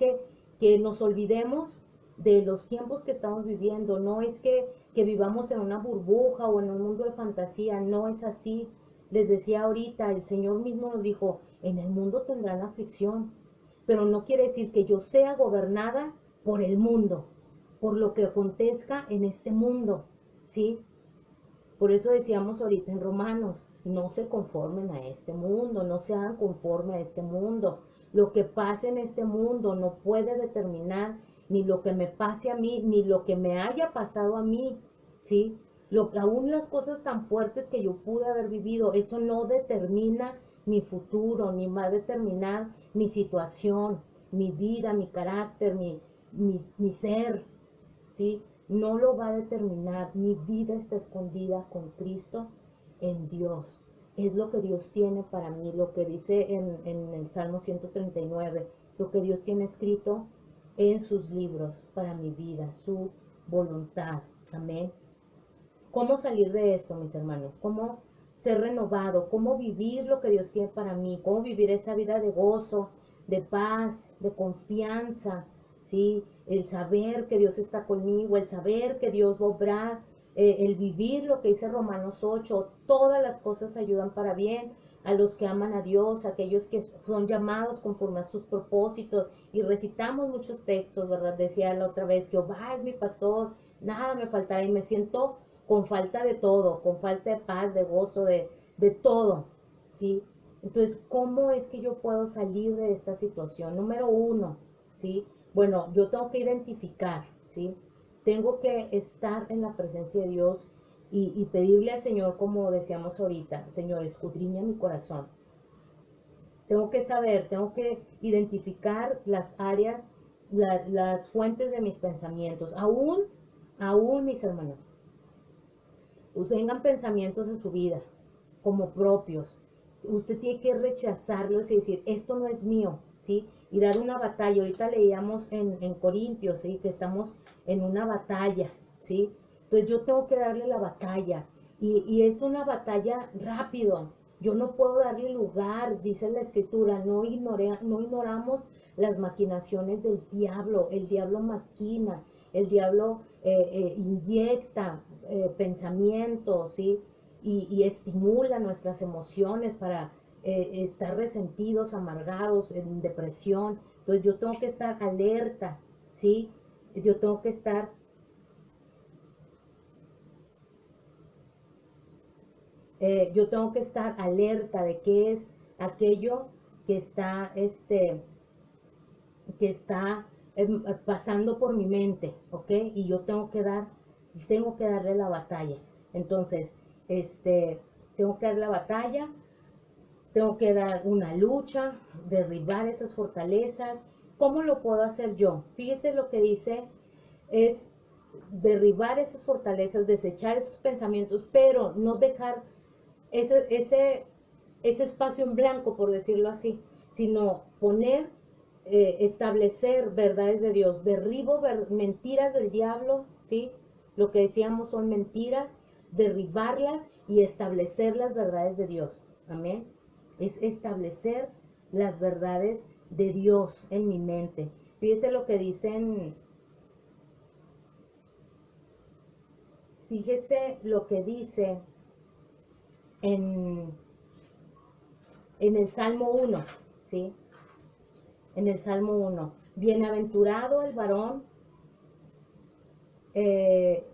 que nos olvidemos de los tiempos que estamos viviendo. No es que vivamos en una burbuja o en un mundo de fantasía. No es así. Les decía ahorita, el Señor mismo nos dijo, en el mundo tendrán aflicción, pero no quiere decir que yo sea gobernada por el mundo, por lo que acontezca en este mundo, ¿sí? Por eso decíamos ahorita en Romanos, no se conformen a este mundo, no se hagan conforme a este mundo. Lo que pase en este mundo no puede determinar ni lo que me pase a mí, ni lo que me haya pasado a mí, ¿sí? Aún las cosas tan fuertes que yo pude haber vivido, eso no determina mi futuro, ni va a determinar mi situación, mi vida, mi carácter, mi ser, ¿sí? No lo va a determinar. Mi vida está escondida con Cristo en Dios. es lo que Dios tiene para mí, lo que dice en el Salmo 139, lo que Dios tiene escrito en sus libros para mi vida, su voluntad. Amén. ¿Cómo salir de esto, mis hermanos? ¿Cómo ser renovado? ¿Cómo vivir lo que Dios tiene para mí? ¿Cómo vivir esa vida de gozo, de paz, de confianza? ¿Sí? El saber que Dios está conmigo, el saber que Dios va a obrar, el vivir lo que dice Romanos 8, todas las cosas ayudan para bien a los que aman a Dios, a aquellos que son llamados conforme a sus propósitos. Y recitamos muchos textos, ¿verdad? Decía la otra vez, Jehová es mi pastor, nada me faltará, y me siento con falta de todo, con falta de paz, de gozo, de todo, ¿sí? Entonces, ¿cómo es que yo puedo salir de esta situación? Número uno, ¿sí? Bueno, yo tengo que identificar, ¿sí? Tengo que estar en la presencia de Dios y pedirle al Señor, como decíamos ahorita, Señor, escudriña mi corazón. Tengo que saber, tengo que identificar las áreas, las fuentes de mis pensamientos, aún mis hermanos, vengan pensamientos en su vida como propios. Usted tiene que rechazarlos y decir, esto no es mío, ¿sí? Y dar una batalla. Ahorita leíamos en Corintios, ¿sí? Que estamos en una batalla, ¿sí? Entonces yo tengo que darle la batalla. Y es una batalla rápido. Yo no puedo darle lugar, dice la escritura, no ignoramos las maquinaciones del diablo. El diablo maquina, el diablo inyecta pensamientos, ¿sí? Y estimula nuestras emociones para estar resentidos, amargados, en depresión. Entonces yo tengo que estar alerta, ¿sí? Yo tengo que estar alerta de qué es aquello que está, que está pasando por mi mente, ¿ok? Y yo tengo que darle la batalla. Entonces, tengo que dar la batalla, tengo que dar una lucha, derribar esas fortalezas. ¿Cómo lo puedo hacer yo? Fíjese lo que dice, es derribar esas fortalezas, desechar esos pensamientos, pero no dejar ese, ese, ese espacio en blanco, por decirlo así, sino poner, establecer verdades de Dios. Derribo mentiras del diablo, ¿sí? Lo que decíamos son mentiras, derribarlas y establecer las verdades de Dios. Amén. Es establecer las verdades de Dios en mi mente. Fíjese lo que dicen, fíjese lo que dice en, en el Salmo 1, ¿sí? En el Salmo 1. Bienaventurado el varón, eh,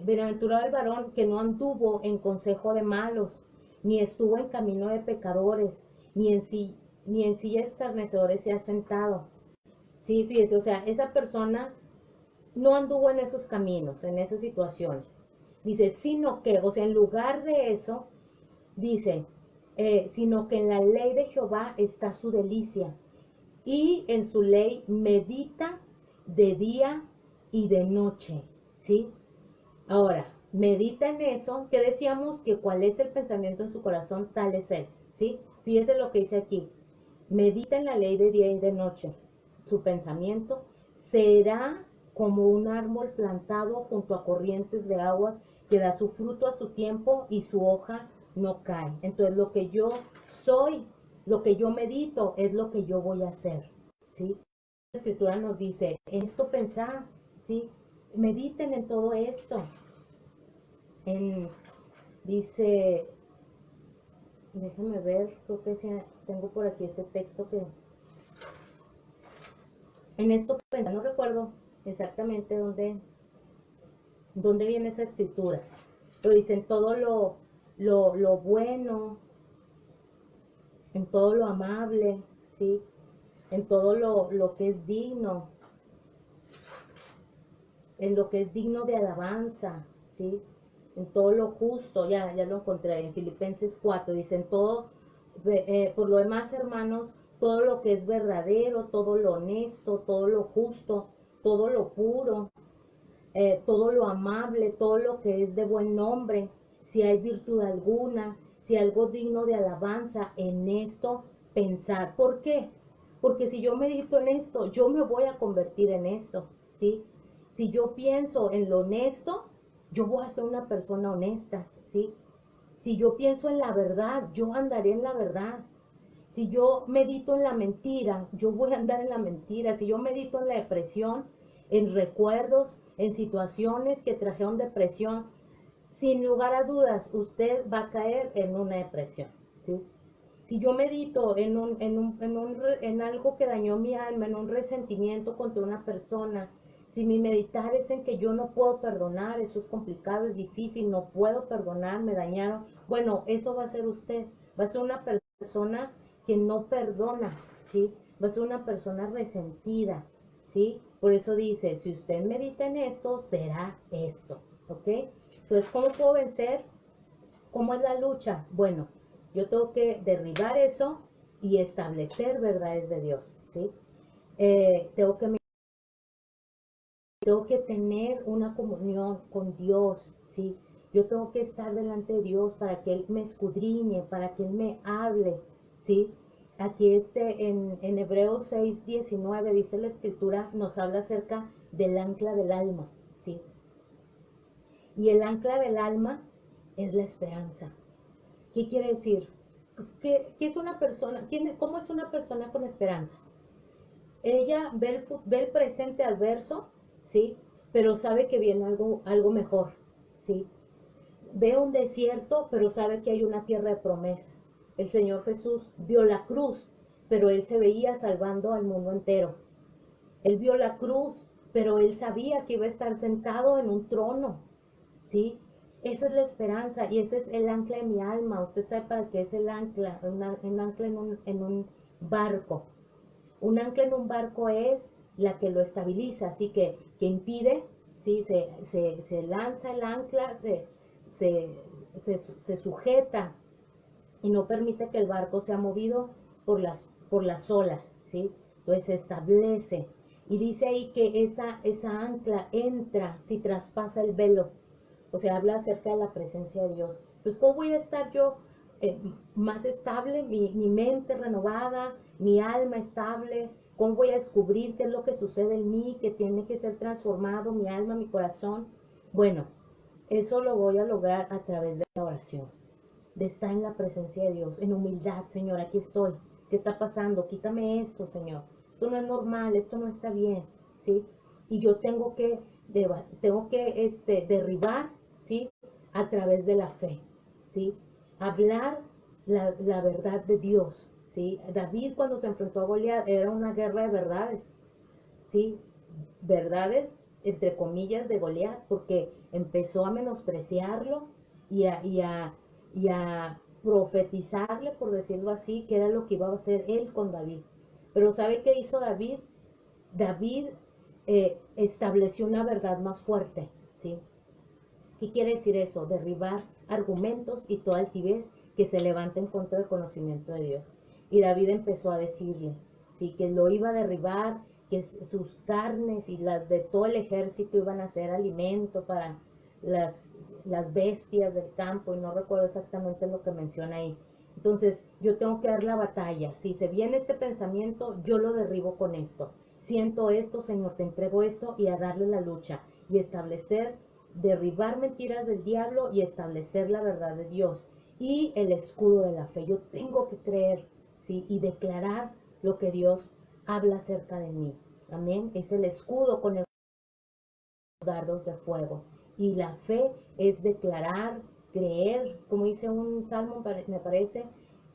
bienaventurado el varón que no anduvo en consejo de malos, ni estuvo en camino de pecadores, ni en silla de escarnecedores se ha sentado. Sí, fíjese, o sea, esa persona no anduvo en esos caminos, en esas situaciones. Dice, sino que, o sea, en lugar de eso, dice, sino que en la ley de Jehová está su delicia, y en su ley medita de día y de noche, ¿sí? Ahora, medita en eso, que decíamos que cuál es el pensamiento en su corazón, tal es él, ¿sí? Fíjese lo que dice aquí, medita en la ley de día y de noche, su pensamiento será como un árbol plantado junto a corrientes de aguas que da su fruto a su tiempo y su hoja no cae. Entonces lo que yo soy, lo que yo medito es lo que yo voy a hacer, ¿sí? La escritura nos dice, en esto pensar, ¿sí? Mediten en todo esto. Dice, déjenme ver, creo que tengo por aquí ese texto que en esto pensar, no recuerdo exactamente dónde viene esa escritura, pero dicen todo lo bueno, en todo lo amable, ¿sí? En todo lo que es digno, en lo que es digno de alabanza, ¿sí? En todo lo justo, ya lo encontré en Filipenses 4, dicen todo, por lo demás, hermanos, todo lo que es verdadero, todo lo honesto, todo lo justo, todo lo puro, todo lo amable, todo lo que es de buen nombre, si hay virtud alguna, si algo digno de alabanza, en esto pensad. ¿Por qué? Porque si yo medito en esto, yo me voy a convertir en esto, ¿sí? Si yo pienso en lo honesto, yo voy a ser una persona honesta, ¿sí? Si yo pienso en la verdad, yo andaré en la verdad. Si yo medito en la mentira, yo voy a andar en la mentira. Si yo medito en la depresión, en recuerdos, en situaciones que trajeron depresión, sin lugar a dudas, usted va a caer en una depresión, ¿sí? Si yo medito en algo que dañó mi alma, en un resentimiento contra una persona, si mi meditar es en que yo no puedo perdonar, eso es complicado, es difícil, no puedo perdonar, me dañaron, bueno, eso va a ser usted, va a ser una persona que no perdona, ¿sí? Va a ser una persona resentida, ¿sí? Por eso dice, si usted medita en esto, será esto, ¿ok? Entonces, ¿cómo puedo vencer? ¿Cómo es la lucha? Bueno, yo tengo que derribar eso y establecer verdades de Dios, ¿sí? Tengo que tener una comunión con Dios, ¿sí? Yo tengo que estar delante de Dios para que Él me escudriñe, para que Él me hable, ¿sí? Aquí en Hebreos 6:19 dice la escritura, nos habla acerca del ancla del alma, ¿sí? Y el ancla del alma es la esperanza. ¿Qué quiere decir? ¿Qué es una persona? ¿Cómo es una persona con esperanza? Ella ve el presente adverso, ¿sí? Pero sabe que viene algo mejor, ¿sí? Ve un desierto, pero sabe que hay una tierra de promesa. El Señor Jesús vio la cruz, pero Él se veía salvando al mundo entero. Él vio la cruz, pero Él sabía que iba a estar sentado en un trono, ¿sí? Esa es la esperanza y ese es el ancla de mi alma. Usted sabe para qué es el ancla, un ancla en un barco. Un ancla en un barco es la que lo estabiliza, así que impide, ¿sí? Se lanza el ancla, se, se sujeta y no permite que el barco sea movido por las olas, ¿sí? Entonces se establece. Y dice ahí que esa ancla entra si traspasa el velo. O sea, habla acerca de la presencia de Dios. Entonces, ¿cómo voy a estar yo más estable? Mi mente renovada, mi alma estable. ¿Cómo voy a descubrir qué es lo que sucede en mí, que tiene que ser transformado, mi alma, mi corazón? Bueno, eso lo voy a lograr a través de la oración, de estar en la presencia de Dios, en humildad. Señor, aquí estoy. ¿Qué está pasando? Quítame esto, Señor. Esto no es normal, esto no está bien, ¿sí? Y yo tengo que derribar, ¿sí? A través de la fe, ¿sí? Hablar la verdad de Dios, ¿sí? David cuando se enfrentó a Goliat era una guerra de verdades, ¿sí? Verdades, entre comillas, de Goliat, porque empezó a menospreciarlo y a profetizarle, por decirlo así, que era lo que iba a hacer él con David. Pero ¿sabe qué hizo David? David estableció una verdad más fuerte, ¿sí? ¿Qué quiere decir eso? Derribar argumentos y toda altivez que se levanta en contra del conocimiento de Dios. Y David empezó a decirle, ¿sí? Que lo iba a derribar, que sus carnes y las de todo el ejército iban a ser alimento para las bestias del campo, y no recuerdo exactamente lo que menciona ahí. Entonces, yo tengo que dar la batalla. Si se viene este pensamiento, yo lo derribo con esto. Siento esto, Señor, te entrego esto, y a darle la lucha y establecer, derribar mentiras del diablo y establecer la verdad de Dios y el escudo de la fe. Yo tengo que creer, ¿sí? Y declarar lo que Dios habla acerca de mí. Amén. Es el escudo con el dardos de fuego. Y la fe es declarar, creer, como dice un salmo, me parece,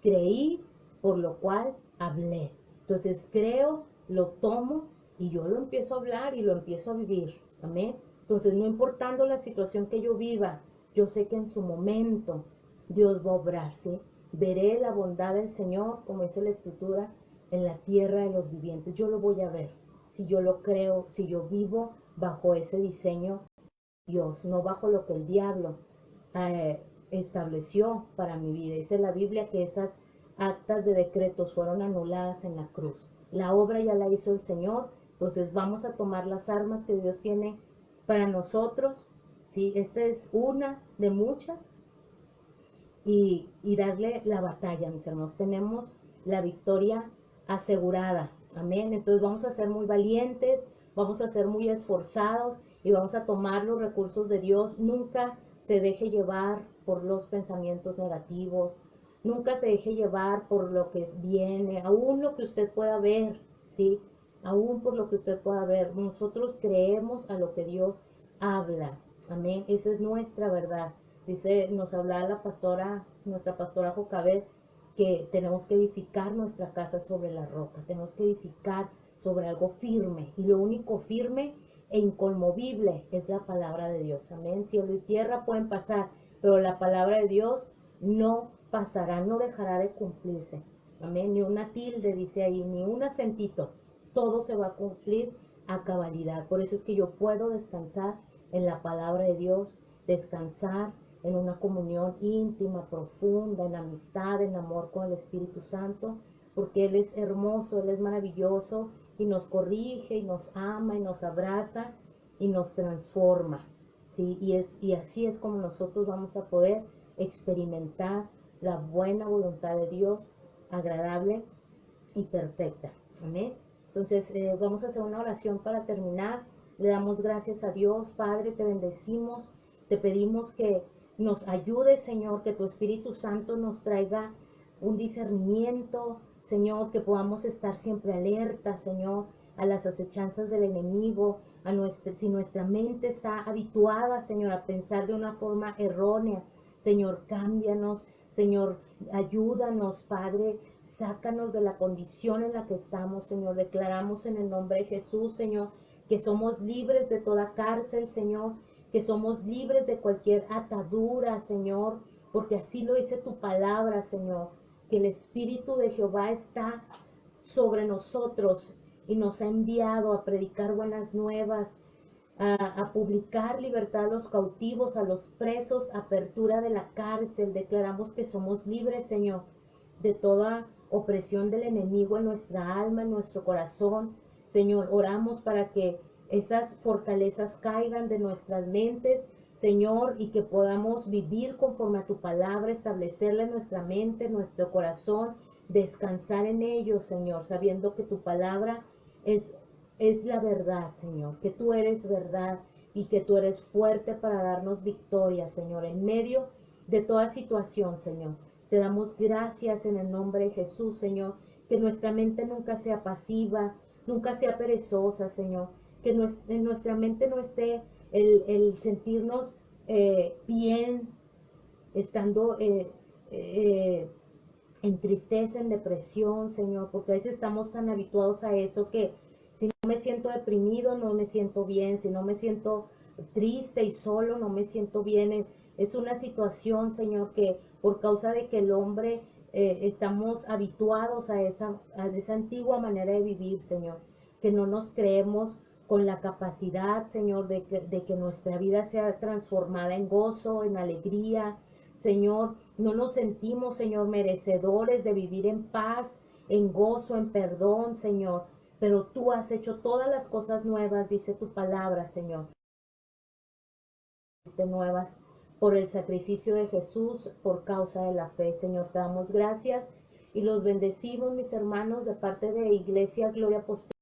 creí, por lo cual hablé. Entonces creo, lo tomo y yo lo empiezo a hablar y lo empiezo a vivir. Amén. Entonces, no importando la situación que yo viva, yo sé que en su momento Dios va a obrar, ¿sí? Veré la bondad del Señor, como dice la Escritura, en la tierra de los vivientes. Yo lo voy a ver, si yo lo creo, si yo vivo bajo ese diseño Dios, no bajo lo que el diablo estableció para mi vida. Dice la Biblia que esas actas de decretos fueron anuladas en la cruz. La obra ya la hizo el Señor, entonces vamos a tomar las armas que Dios tiene para nosotros, ¿sí? Esta es una de muchas, y darle la batalla, mis hermanos. Tenemos la victoria asegurada. Amén. Entonces vamos a ser muy valientes, vamos a ser muy esforzados y vamos a tomar los recursos de Dios. Nunca se deje llevar por los pensamientos negativos. Nunca se deje llevar por lo que viene, aún lo que usted pueda ver, ¿sí? Aún por lo que usted pueda ver. Nosotros creemos a lo que Dios habla. Amén. Esa es nuestra verdad. Dice, nos hablaba nuestra pastora Jocabet, que tenemos que edificar nuestra casa sobre la roca. Tenemos que edificar sobre algo firme. Y lo único firme e inconmovible es la palabra de Dios. Amén. Cielo y tierra pueden pasar, pero la palabra de Dios no pasará, no dejará de cumplirse. Amén. Ni una tilde dice ahí, ni un acentito. Todo se va a cumplir a cabalidad. Por eso es que yo puedo descansar en la palabra de Dios, descansar en una comunión íntima, profunda, en amistad, en amor con el Espíritu Santo, porque Él es hermoso, Él es maravilloso y nos corrige y nos ama y nos abraza y nos transforma, ¿sí? Y así es como nosotros vamos a poder experimentar la buena voluntad de Dios, agradable y perfecta. Amén. Entonces vamos a hacer una oración para terminar. Le damos gracias a Dios, Padre, te bendecimos, te pedimos que nos ayudes, Señor, que tu Espíritu Santo nos traiga un discernimiento, Señor, que podamos estar siempre alerta, Señor, a las acechanzas del enemigo, si nuestra mente está habituada, Señor, a pensar de una forma errónea, Señor, cámbianos, Señor, ayúdanos, Padre, sácanos de la condición en la que estamos, Señor. Declaramos en el nombre de Jesús, Señor, que somos libres de toda cárcel, Señor, que somos libres de cualquier atadura, Señor, porque así lo dice tu palabra, Señor, que el Espíritu de Jehová está sobre nosotros y nos ha enviado a predicar buenas nuevas, a publicar libertad a los cautivos, a los presos, apertura de la cárcel. Declaramos que somos libres, Señor, de toda opresión del enemigo en nuestra alma, en nuestro corazón. Señor, oramos para que esas fortalezas caigan de nuestras mentes, Señor, y que podamos vivir conforme a tu palabra, establecerla en nuestra mente, en nuestro corazón, descansar en ello, Señor, sabiendo que tu palabra es la verdad, Señor, que tú eres verdad y que tú eres fuerte para darnos victoria, Señor, en medio de toda situación, Señor. Te damos gracias en el nombre de Jesús, Señor, que nuestra mente nunca sea pasiva, nunca sea perezosa, Señor, que en nuestra mente no esté el sentirnos bien, estando en tristeza, en depresión, Señor, porque a veces estamos tan habituados a eso que si no me siento deprimido, no me siento bien, si no me siento triste y solo, no me siento bien. Es una situación, Señor, que por causa de que el hombre estamos habituados a esa antigua manera de vivir, Señor, que no nos creemos con la capacidad, Señor, de que nuestra vida sea transformada en gozo, en alegría, Señor. No nos sentimos, Señor, merecedores de vivir en paz, en gozo, en perdón, Señor. Pero tú has hecho todas las cosas nuevas, dice tu palabra, Señor. Nuevas por el sacrificio de Jesús, por causa de la fe, Señor. Te damos gracias y los bendecimos, mis hermanos, de parte de Iglesia Gloria Apostólica.